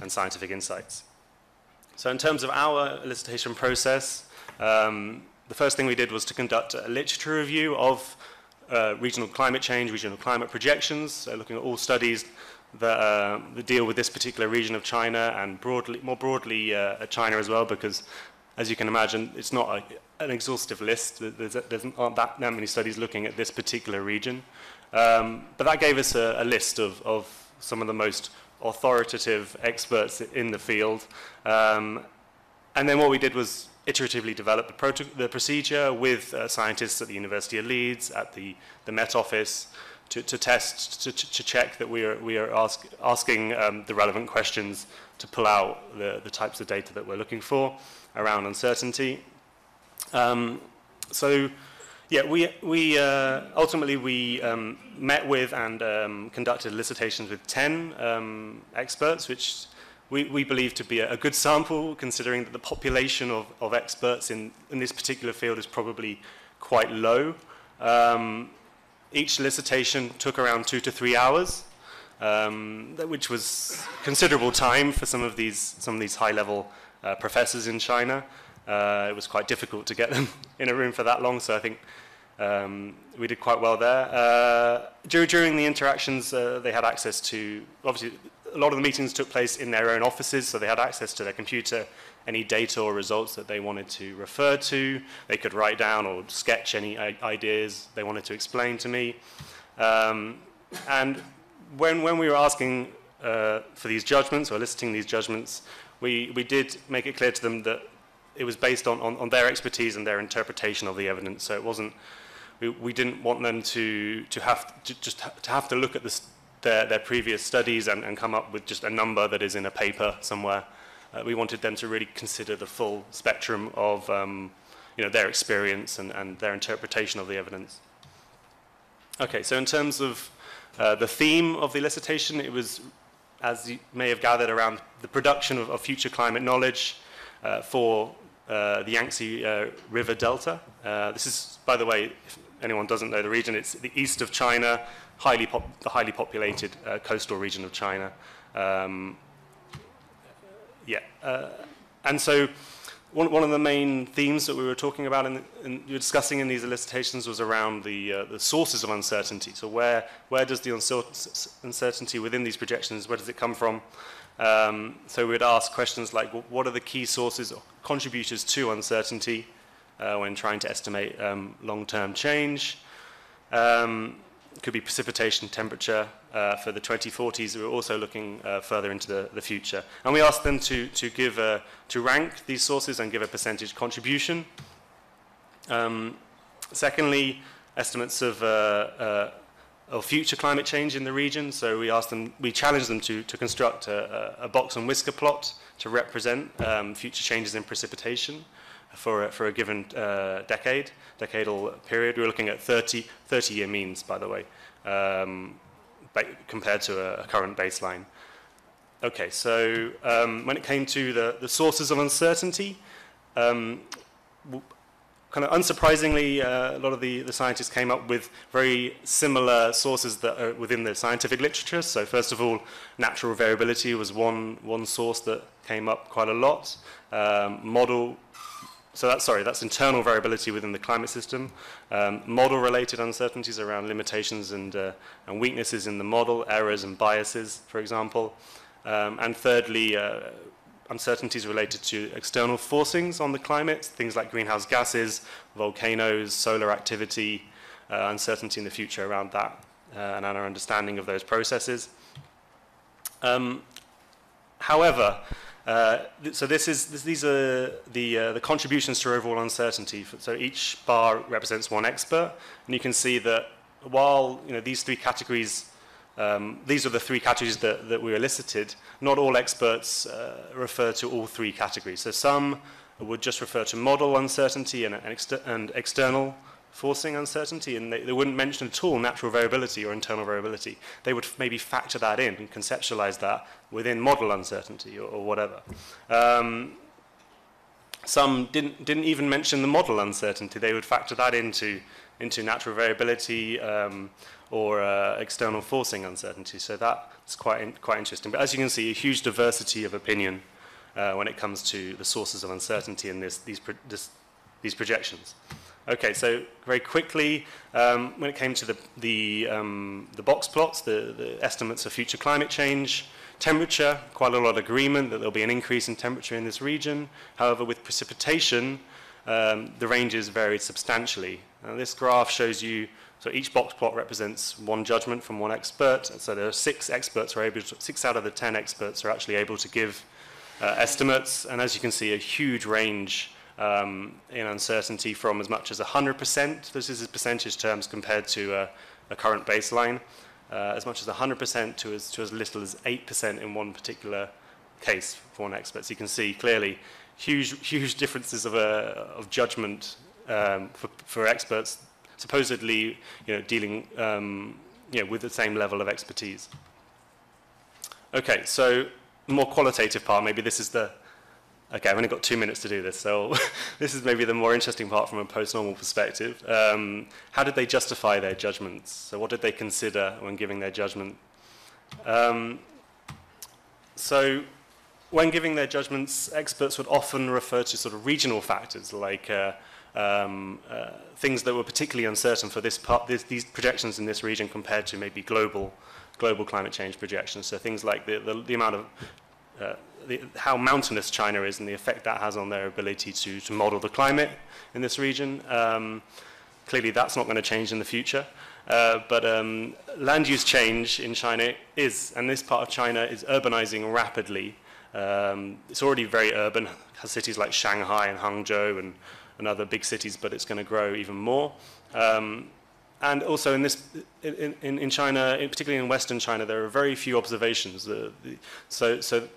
[SPEAKER 5] and scientific insights. So in terms of our elicitation process, the first thing we did was to conduct a literature review of regional climate change, regional climate projections, so looking at all studies that deal with this particular region of China and more broadly at China as well, because as you can imagine, it's not an exhaustive list. There aren't that many studies looking at this particular region. But that gave us a list of some of the most authoritative experts in the field. And then what we did was iteratively develop the procedure with scientists at the University of Leeds, at the Met Office, to test, to check that we are asking the relevant questions to pull out the types of data that we're looking for around uncertainty. So, yeah, we ultimately met with and conducted elicitations with 10 experts, which we believe to be a good sample, considering that the population of experts in this particular field is probably quite low. Each elicitation took around 2 to 3 hours, which was considerable time for some of these high-level professors in China. It was quite difficult to get them in a room for that long, so I think we did quite well there. During the interactions, they had access to, obviously, a lot of the meetings took place in their own offices, so they had access to their computer, any data or results that they wanted to refer to. They could write down or sketch any ideas they wanted to explain to me. And when we were asking for these judgments, or eliciting these judgments, we did make it clear to them that it was based on their expertise and their interpretation of the evidence. So it wasn't, we didn't want them to have to look at their previous studies and come up with just a number that is in a paper somewhere. We wanted them to really consider the full spectrum of their experience and their interpretation of the evidence. Okay, so in terms of the theme of the elicitation, it was, as you may have gathered, around the production of future climate knowledge for the Yangtze River Delta. This is, by the way, if anyone doesn't know the region, it's the east of China, the highly populated coastal region of China. And so one of the main themes that we were talking about and discussing in these elicitations was around the sources of uncertainty. So where does the uncertainty within these projections, where does it come from? So we'd ask questions like, what are the key sources or contributors to uncertainty when trying to estimate long-term change? Could be precipitation, temperature. For the 2040s, we were also looking further into the future. And we asked them to rank these sources and give a percentage contribution. Secondly, estimates of future climate change in the region. So we challenged them to construct a box and whisker plot to represent future changes in precipitation for a given decadal period. We were looking at 30-year means, by the way, compared to a current baseline. Okay, so when it came to the sources of uncertainty, kind of unsurprisingly, a lot of the scientists came up with very similar sources that are within the scientific literature. So first of all, natural variability was one source that came up quite a lot. That's internal variability within the climate system. Model-related uncertainties around limitations and weaknesses in the model, errors and biases, for example. And thirdly, uncertainties related to external forcings on the climate, things like greenhouse gases, volcanoes, solar activity, uncertainty in the future around that, and our understanding of those processes. However, so these are the contributions to overall uncertainty. So each bar represents one expert, and you can see that while these three categories, these are the three categories that we elicited, not all experts refer to all three categories. So some would just refer to model uncertainty and external forcing uncertainty, and they wouldn't mention at all natural variability or internal variability. They would maybe factor that in and conceptualize that within model uncertainty or whatever. Some didn't even mention the model uncertainty. They would factor that into natural variability or external forcing uncertainty. So that's quite interesting. But as you can see, a huge diversity of opinion when it comes to the sources of uncertainty in these projections. Okay, so very quickly, when it came to the box plots, the estimates of future climate change, temperature, quite a lot of agreement that there'll be an increase in temperature in this region. However, with precipitation, the ranges varied substantially. Now, this graph shows you, so each box plot represents one judgment from one expert. So there are 6 experts who are able to, 6 out of the 10 experts are actually able to give estimates. And as you can see, a huge range in uncertainty from as much as 100%, this is in percentage terms compared to a current baseline, as much as 100% to as little as 8% in one particular case for one expert. So you can see clearly huge differences of judgment for experts, supposedly dealing with the same level of expertise. Okay, so the more qualitative part, maybe this is the, okay, I've only got 2 minutes to do this, so this is maybe the more interesting part from a post-normal perspective. How did they justify their judgments? So what did they consider when giving their judgment? So when giving their judgments, experts would often refer to sort of regional factors like things that were particularly uncertain for these projections in this region compared to maybe global climate change projections. So things like the amount of how mountainous China is and the effect that has on their ability to model the climate in this region. Clearly that's not going to change in the future. But land use change in China is, and this part of China is urbanizing rapidly. It's already very urban, has cities like Shanghai and Hangzhou and other big cities, but it's going to grow even more. And also in China, particularly in Western China, there are very few observations. So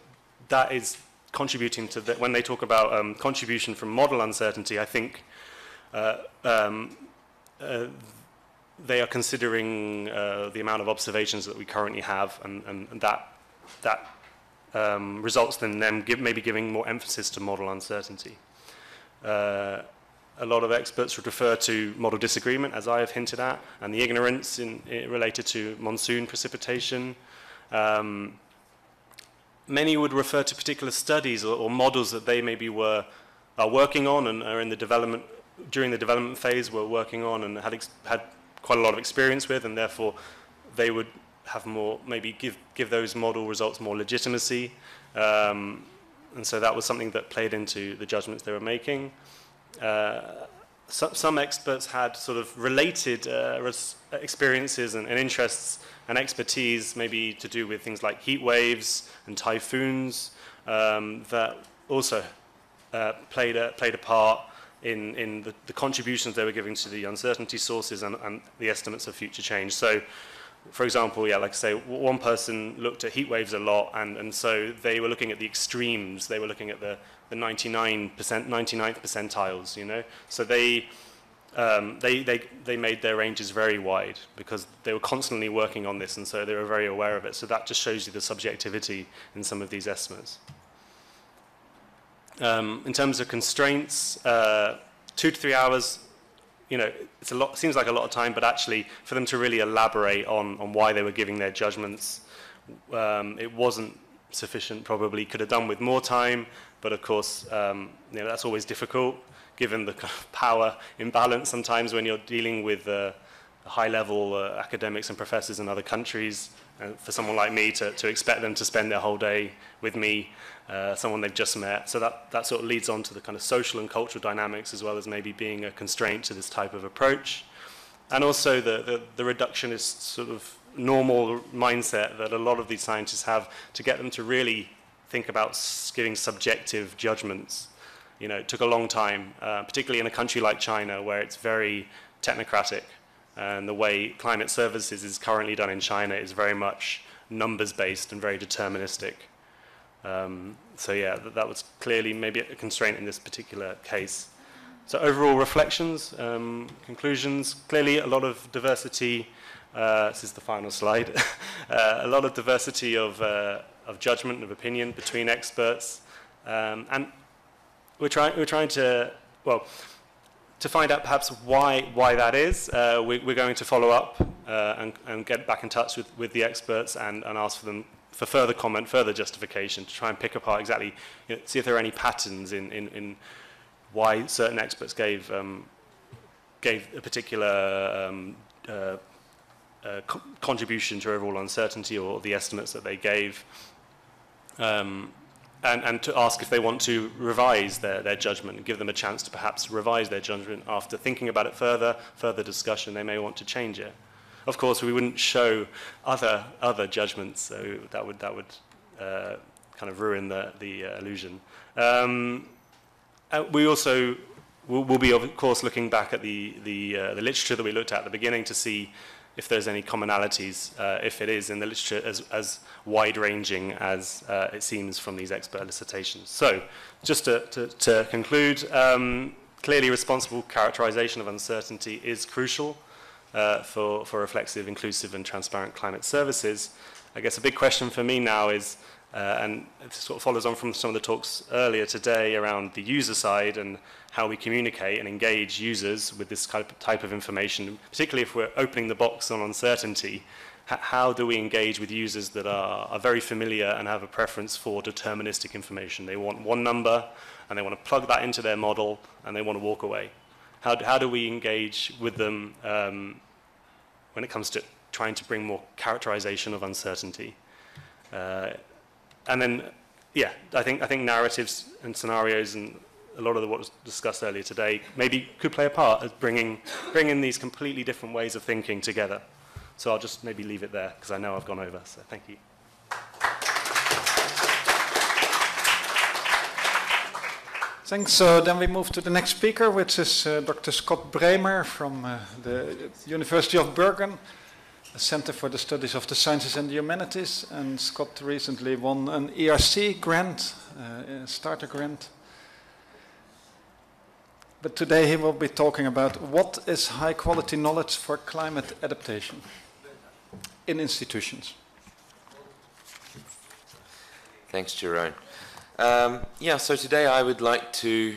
[SPEAKER 5] that is contributing to that. When they talk about contribution from model uncertainty, I think they are considering the amount of observations that we currently have, and that results in them maybe giving more emphasis to model uncertainty. A lot of experts would refer to model disagreement, as I have hinted at, and the ignorance related to monsoon precipitation. Many would refer to particular studies or models that they maybe are working on and are in the development, during the development phase, were working on and had quite a lot of experience with, and therefore they would have more, maybe give those model results more legitimacy. And so that was something that played into the judgments they were making. Some experts had sort of related experiences and interests and expertise, maybe to do with things like heat waves and typhoons, that also played a part in the contributions they were giving to the uncertainty sources and the estimates of future change. So, for example, like I say, one person looked at heat waves a lot, and so they were looking at the extremes. They were looking at the 99th percentiles, So they they made their ranges very wide because they were constantly working on this, and so they were very aware of it. So that just shows you the subjectivity in some of these estimates. In terms of constraints, 2 to 3 hours, it's a lot. Seems like a lot of time, but actually, for them to really elaborate on why they were giving their judgments, it wasn't sufficient. Probably could have done with more time, but of course, that's always difficult given the kind of power imbalance sometimes when you're dealing with high-level academics and professors in other countries. For someone like me to expect them to spend their whole day with me, someone they've just met. So that sort of leads on to the kind of social and cultural dynamics, as well as maybe being a constraint to this type of approach. And also the reductionist sort of normal mindset that a lot of these scientists have to get them to really think about giving subjective judgments. It took a long time, particularly in a country like China, where it's very technocratic. And the way climate services is currently done in China is very much numbers-based and very deterministic. So yeah, that was clearly maybe a constraint in this particular case. So overall reflections, conclusions, clearly a lot of diversity. This is the final slide. A lot of diversity of judgment and of opinion between experts. And we're trying to, well, to find out perhaps why that is, we're going to follow up and get back in touch with the experts and ask for them for further comment, further justification, to try and pick apart exactly, see if there are any patterns in why certain experts gave a particular contribution to overall uncertainty or the estimates that they gave. And to ask if they want to revise their judgment and give them a chance to perhaps revise their judgment after thinking about it further discussion. They may want to change it. Of course, we wouldn't show other judgments, so that would kind of ruin the illusion. We also will be, of course, looking back at the literature that we looked at the beginning to see if there's any commonalities, if it is in the literature as wide-ranging as it seems from these expert elicitations. So, just to conclude, clearly responsible characterization of uncertainty is crucial for reflexive, inclusive, and transparent climate services. I guess a big question for me now is, and it sort of follows on from some of the talks earlier today around the user side and how we communicate and engage users with this type of information, particularly if we're opening the box on uncertainty. How do we engage with users that are very familiar and have a preference for deterministic information? They want one number and they want to plug that into their model and they want to walk away. How do we engage with them when it comes to trying to bring more characterization of uncertainty? And then, yeah, I think narratives and scenarios and a lot of what was discussed earlier today maybe could play a part as bringing these completely different ways of thinking together. So I'll just maybe leave it there because I know I've gone over. So thank you.
[SPEAKER 1] Thanks. So then we move to the next speaker, which is Dr. Scott Bremer from the University of Bergen, a Center for the Studies of the Sciences and the Humanities. And Scott recently won an ERC grant, a starter grant. But today he will be talking about what is high-quality knowledge for climate adaptation in institutions.
[SPEAKER 6] Thanks, Jeroen. So today I would like to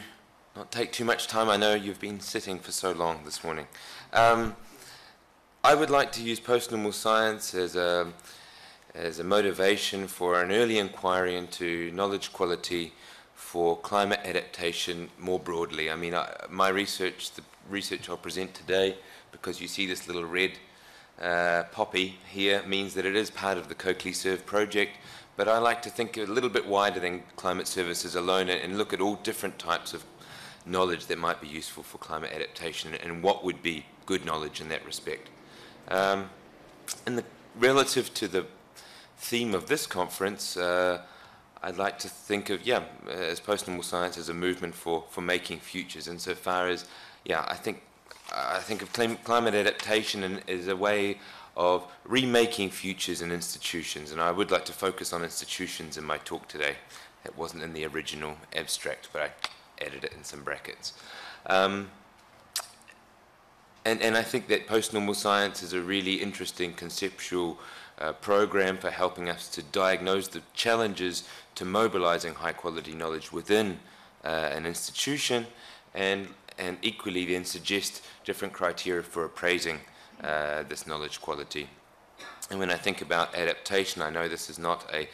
[SPEAKER 6] not take too much time. I know you've been sitting for so long this morning. I would like to use postnormal science as a motivation for an early inquiry into knowledge quality for climate adaptation more broadly. I mean, my research, the research I'll present today, because you see this little red poppy here, means that it is part of the CoCliServe project, but I like to think a little bit wider than climate services alone and look at all different types of knowledge that might be useful for climate adaptation and what would be good knowledge in that respect. Relative to the theme of this conference, I'd like to think of, as postnormal science as a movement for making futures, insofar as, I think of climate adaptation as a way of remaking futures in institutions, and I would like to focus on institutions in my talk today. It wasn't in the original abstract, but I added it in some brackets. And I think that postnormal science is a really interesting conceptual program for helping us to diagnose the challenges to mobilizing high quality knowledge within an institution, and equally then suggest different criteria for appraising this knowledge quality. And when I think about adaptation, I know this is not a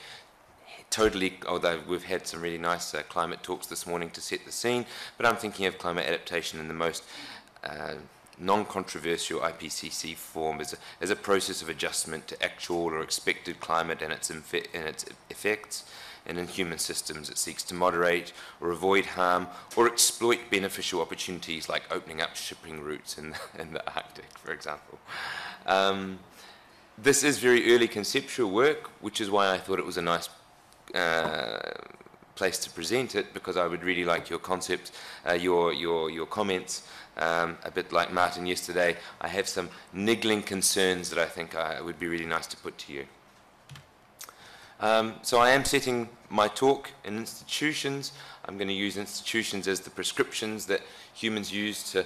[SPEAKER 6] totally, although we've had some really nice climate talks this morning to set the scene, but I'm thinking of climate adaptation in the most non-controversial IPCC form as a process of adjustment to actual or expected climate and its effects. And in human systems, it seeks to moderate or avoid harm or exploit beneficial opportunities like opening up shipping routes in the Arctic, for example. This is very early conceptual work, which is why I thought it was a nice place to present it, because I would really like your concepts, your comments. A bit like Martin yesterday, I have some niggling concerns that I think would be really nice to put to you. So I am setting my talk in institutions. I'm going to use institutions as the prescriptions that humans use to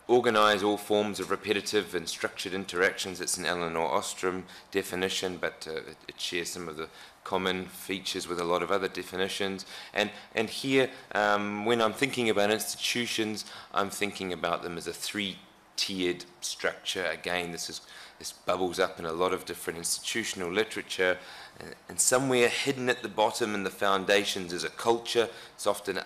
[SPEAKER 6] organize all forms of repetitive and structured interactions. It's an Elinor Ostrom definition, but it shares some of the common features with a lot of other definitions. And here, when I'm thinking about institutions, I'm thinking about them as a three-tiered structure. Again, this bubbles up in a lot of different institutional literature, and somewhere hidden at the bottom in the foundations is a culture. It's often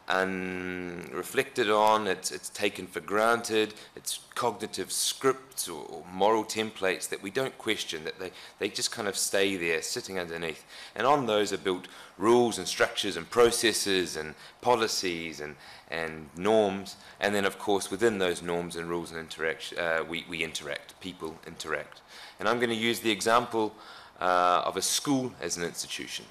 [SPEAKER 6] unreflected on, it's taken for granted, it's cognitive scripts or moral templates that we don't question, that they just kind of stay there sitting underneath. And on those are built rules and structures and processes and policies and norms, and then of course within those norms and rules and interaction, we interact, people interact. And I'm going to use the example of a school as an institution.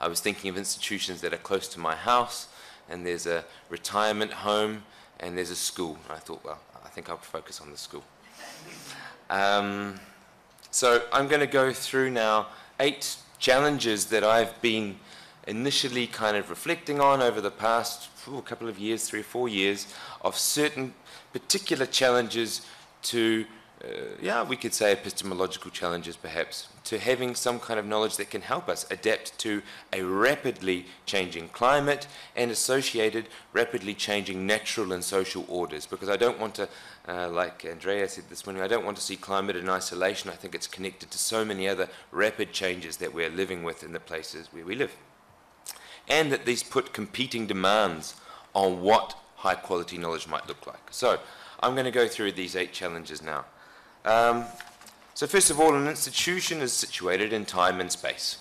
[SPEAKER 6] I was thinking of institutions that are close to my house, and there's a retirement home, and there's a school. And I thought, well, I think I'll focus on the school. So I'm going to go through now 8 challenges that I've been initially kind of reflecting on over the past couple of years, 3 or 4 years, of certain particular challenges to we could say epistemological challenges perhaps, to having some kind of knowledge that can help us adapt to a rapidly changing climate and associated rapidly changing natural and social orders. Because I don't want to, like Andrea said this morning, I don't want to see climate in isolation. I think it's connected to so many other rapid changes that we're living with in the places where we live. And that these put competing demands on what high quality knowledge might look like. So I'm going to go through these 8 challenges now. So first of all, an institution is situated in time and space.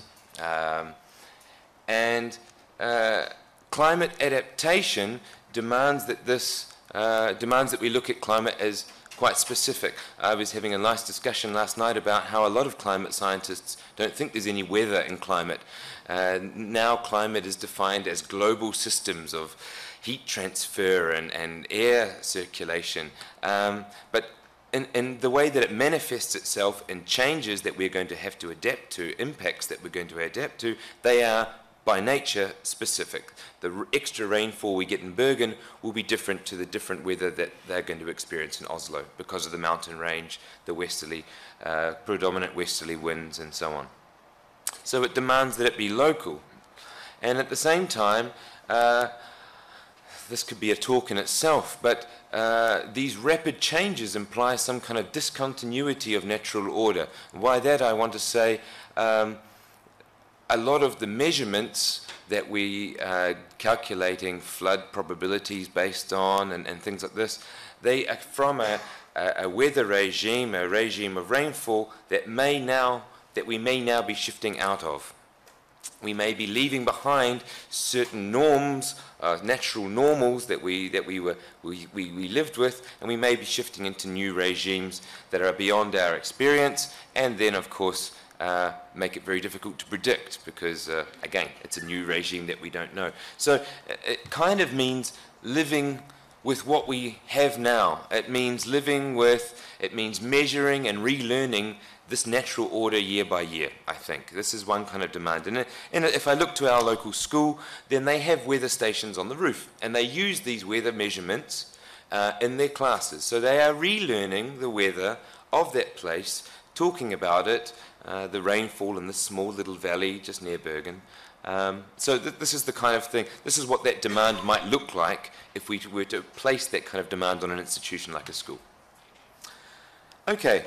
[SPEAKER 6] Climate adaptation demands that we look at climate as quite specific. I was having a nice discussion last night about how a lot of climate scientists don't think there's any weather in climate. Now climate is defined as global systems of heat transfer and air circulation. But in the way that it manifests itself in changes that we're going to have to adapt to, impacts that we're going to adapt to, they are by nature specific. The extra rainfall we get in Bergen will be different to the different weather that they're going to experience in Oslo because of the mountain range, the westerly, predominant westerly winds and so on. So it demands that it be local. And at the same time, this could be a talk in itself, but these rapid changes imply some kind of discontinuity of natural order. By that I want to say a lot of the measurements that we are calculating flood probabilities based on and things like this, they are from a weather regime, a regime of rainfall that we may now be shifting out of. We may be leaving behind certain norms, natural normals that we lived with, and we may be shifting into new regimes that are beyond our experience, and then of course make it very difficult to predict because again, it's a new regime that we don't know. So it kind of means living with what we have now. It means it means measuring and relearning this natural order year by year, I think. This is one kind of demand. And if I look to our local school, then they have weather stations on the roof, and they use these weather measurements in their classes. So they are relearning the weather of that place, talking about it, the rainfall in this small little valley just near Bergen. So this is the kind of thing, this is what that demand might look like if we were to place that kind of demand on an institution like a school. Okay,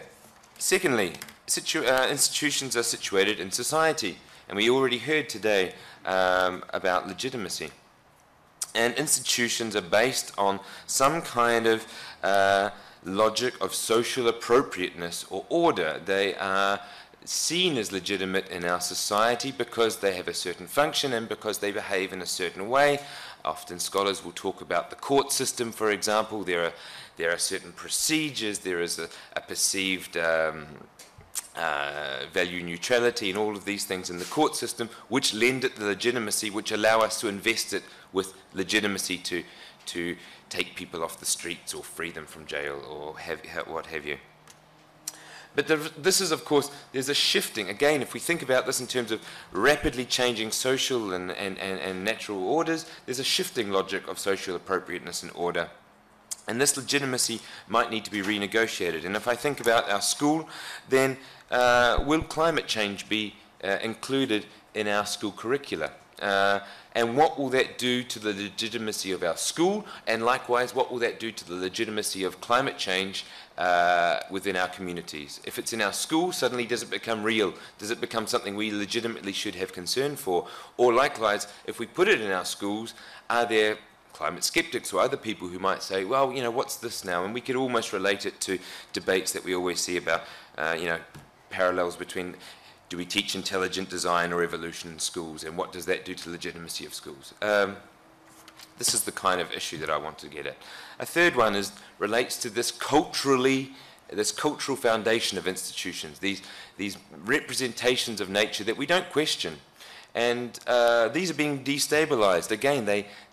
[SPEAKER 6] secondly, institutions are situated in society, and we already heard today about legitimacy. And institutions are based on some kind of logic of social appropriateness or order. They are seen as legitimate in our society because they have a certain function and because they behave in a certain way. Often scholars will talk about the court system, for example. There are certain procedures, there is a perceived value neutrality and all of these things in the court system which lend it the legitimacy, which allow us to invest it with legitimacy to take people off the streets or free them from jail or what have you. But this is, of course, there's a shifting. Again, if we think about this in terms of rapidly changing social and natural orders, there's a shifting logic of social appropriateness and order. And this legitimacy might need to be renegotiated. And if I think about our school, then will climate change be included in our school curricula? And what will that do to the legitimacy of our school? And likewise, what will that do to the legitimacy of climate change within our communities? If it's in our school, suddenly does it become real? Does it become something we legitimately should have concern for? Or likewise, if we put it in our schools, are there climate skeptics or other people who might say, well, you know, what's this now? And we could almost relate it to debates that we always see about, you know, parallels between do we teach intelligent design or evolution in schools, and what does that do to the legitimacy of schools? This is the kind of issue that I want to get at. A third one relates to this cultural foundation of institutions, these representations of nature that we don't question. And these are being destabilized. Again,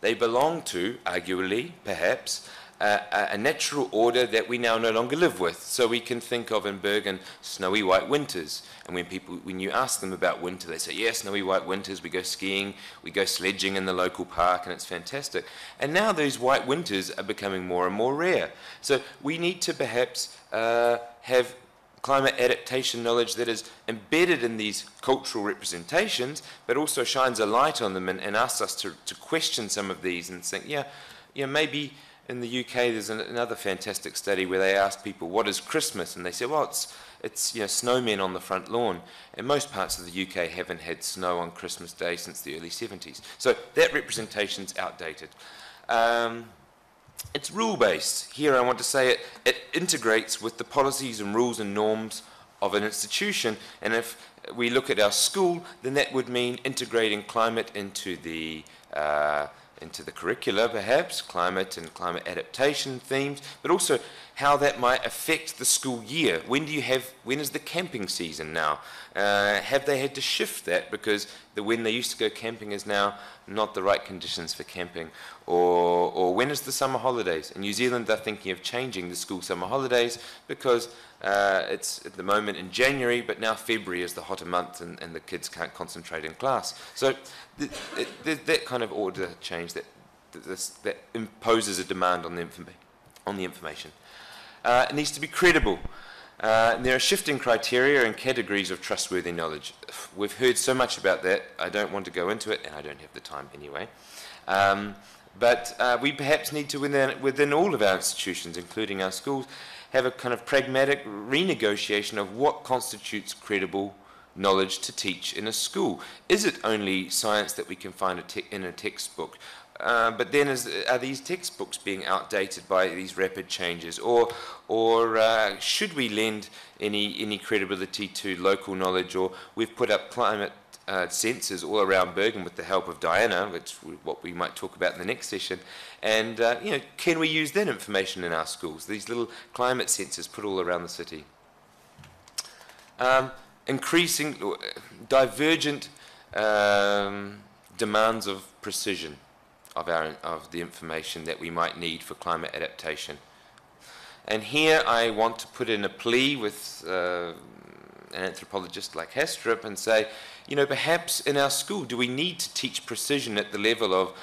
[SPEAKER 6] they belong to, arguably, perhaps, a natural order that we now no longer live with. So we can think of in Bergen snowy white winters. And when you ask them about winter, they say, yeah, snowy white winters, we go skiing, we go sledging in the local park, and it's fantastic. And now those white winters are becoming more and more rare. So we need to perhaps have climate adaptation knowledge that is embedded in these cultural representations, but also shines a light on them and asks us to question some of these and think, yeah, maybe in the UK there's another fantastic study where they ask people, what is Christmas? And they say, well, it's you know, snowmen on the front lawn. And most parts of the UK haven't had snow on Christmas Day since the early 70s. So that representation's outdated. It's rule-based. Here I want to say it integrates with the policies and rules and norms of an institution. And if we look at our school, then that would mean integrating climate into the curricula, perhaps, climate and climate adaptation themes, but also how that might affect the school year. When is the camping season now? Have they had to shift that because when they used to go camping is now not the right conditions for camping? Or when is the summer holidays? In New Zealand, they're thinking of changing the school summer holidays because it's at the moment in January, but now February is the hotter month and the kids can't concentrate in class. So that kind of order change that imposes a demand on the information. It needs to be credible. There are shifting criteria and categories of trustworthy knowledge. We've heard so much about that, I don't want to go into it, and I don't have the time anyway. But we perhaps need to, within all of our institutions, including our schools, have a kind of pragmatic renegotiation of what constitutes credible knowledge to teach in a school. Is it only science that we can find in a textbook? But then are these textbooks being outdated by these rapid changes? Or should we lend any credibility to local knowledge? Or we've put up climate sensors all around Bergen with the help of Diana, what we might talk about in the next session. And can we use that information in our schools? These little climate sensors put all around the city. Increasing divergent demands of precision of the information that we might need for climate adaptation. And here I want to put in a plea with an anthropologist like Hastrup and say, perhaps in our school, do we need to teach precision at the level of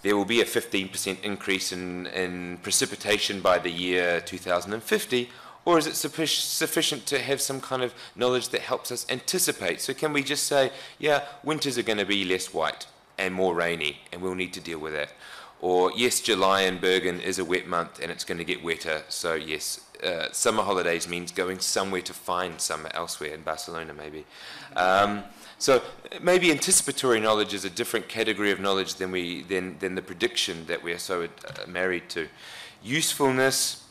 [SPEAKER 6] there will be a 15% increase in precipitation by the year 2050, or is it sufficient to have some kind of knowledge that helps us anticipate? So can we just say, yeah, winters are going to be less white and more rainy, and we'll need to deal with that? Or, yes, July in Bergen is a wet month and it's going to get wetter, so yes, summer holidays means going somewhere to find summer elsewhere, in Barcelona maybe. So maybe anticipatory knowledge is a different category of knowledge than the prediction that we are so married to. Usefulness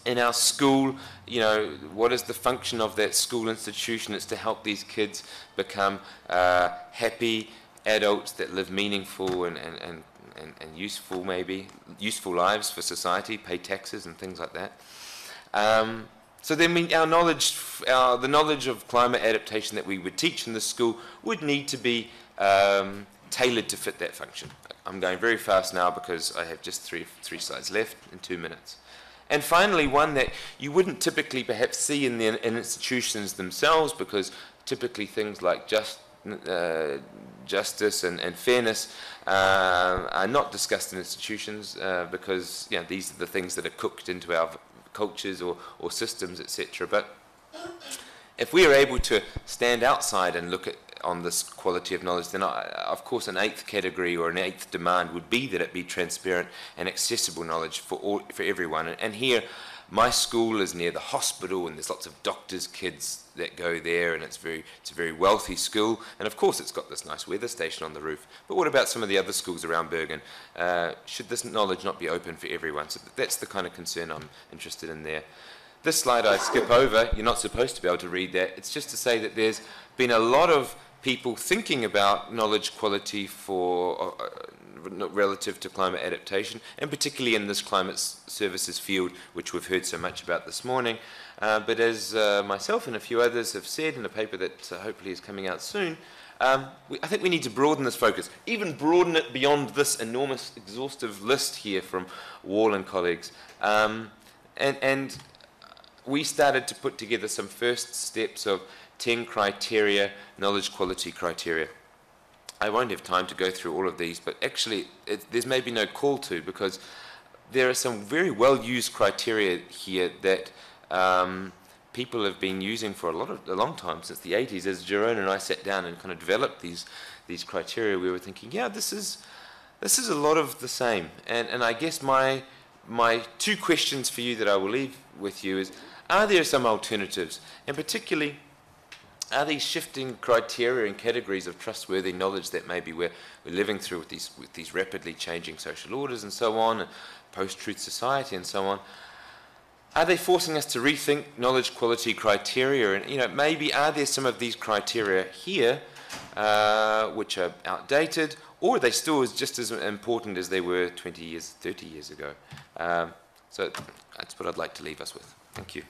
[SPEAKER 6] in our school, you know, what is the function of that school institution? It's to help these kids become happy adults that live meaningful and useful, maybe useful lives for society, pay taxes and things like that. So then our knowledge, the knowledge of climate adaptation that we would teach in the school would need to be tailored to fit that function. I'm going very fast now because I have just three slides left in 2 minutes. And finally, one that you wouldn't typically perhaps see in institutions themselves, because typically things like justice and fairness are not discussed in institutions because, you know, these are the things that are cooked into our cultures or systems, etc. But if we are able to stand outside and look on this quality of knowledge, then of course an eighth category or an eighth demand would be that it be transparent and accessible knowledge for everyone. And here, my school is near the hospital, and there's lots of doctors' kids that go there, and it's a very wealthy school. And of course, it's got this nice weather station on the roof. But what about some of the other schools around Bergen? Should this knowledge not be open for everyone? So that's the kind of concern I'm interested in there. This slide I skip over. You're not supposed to be able to read that. It's just to say that there's been a lot of people thinking about knowledge quality for relative to climate adaptation, and particularly in this climate services field, which we've heard so much about this morning. But as myself and a few others have said in a paper that hopefully is coming out soon, I think we need to broaden this focus, even broaden it beyond this enormous exhaustive list here from Wall and colleagues. And we started to put together some first steps of 10 criteria, knowledge quality criteria. I won't have time to go through all of these, but actually there's maybe no call to, because there are some very well-used criteria here that people have been using for a long time, since the 80s. As Jeroen and I sat down and kind of developed these criteria, we were thinking, yeah, this is a lot of the same. And I guess my 2 questions for you that I will leave with you is, are there some alternatives? And particularly, are these shifting criteria and categories of trustworthy knowledge that maybe we're living through with these rapidly changing social orders and so on, and post-truth society and so on, are they forcing us to rethink knowledge quality criteria? And, you know, maybe are there some of these criteria here which are outdated, or are they still just as important as they were 20 years, 30 years ago? So that's what I'd like to leave us with. Thank you.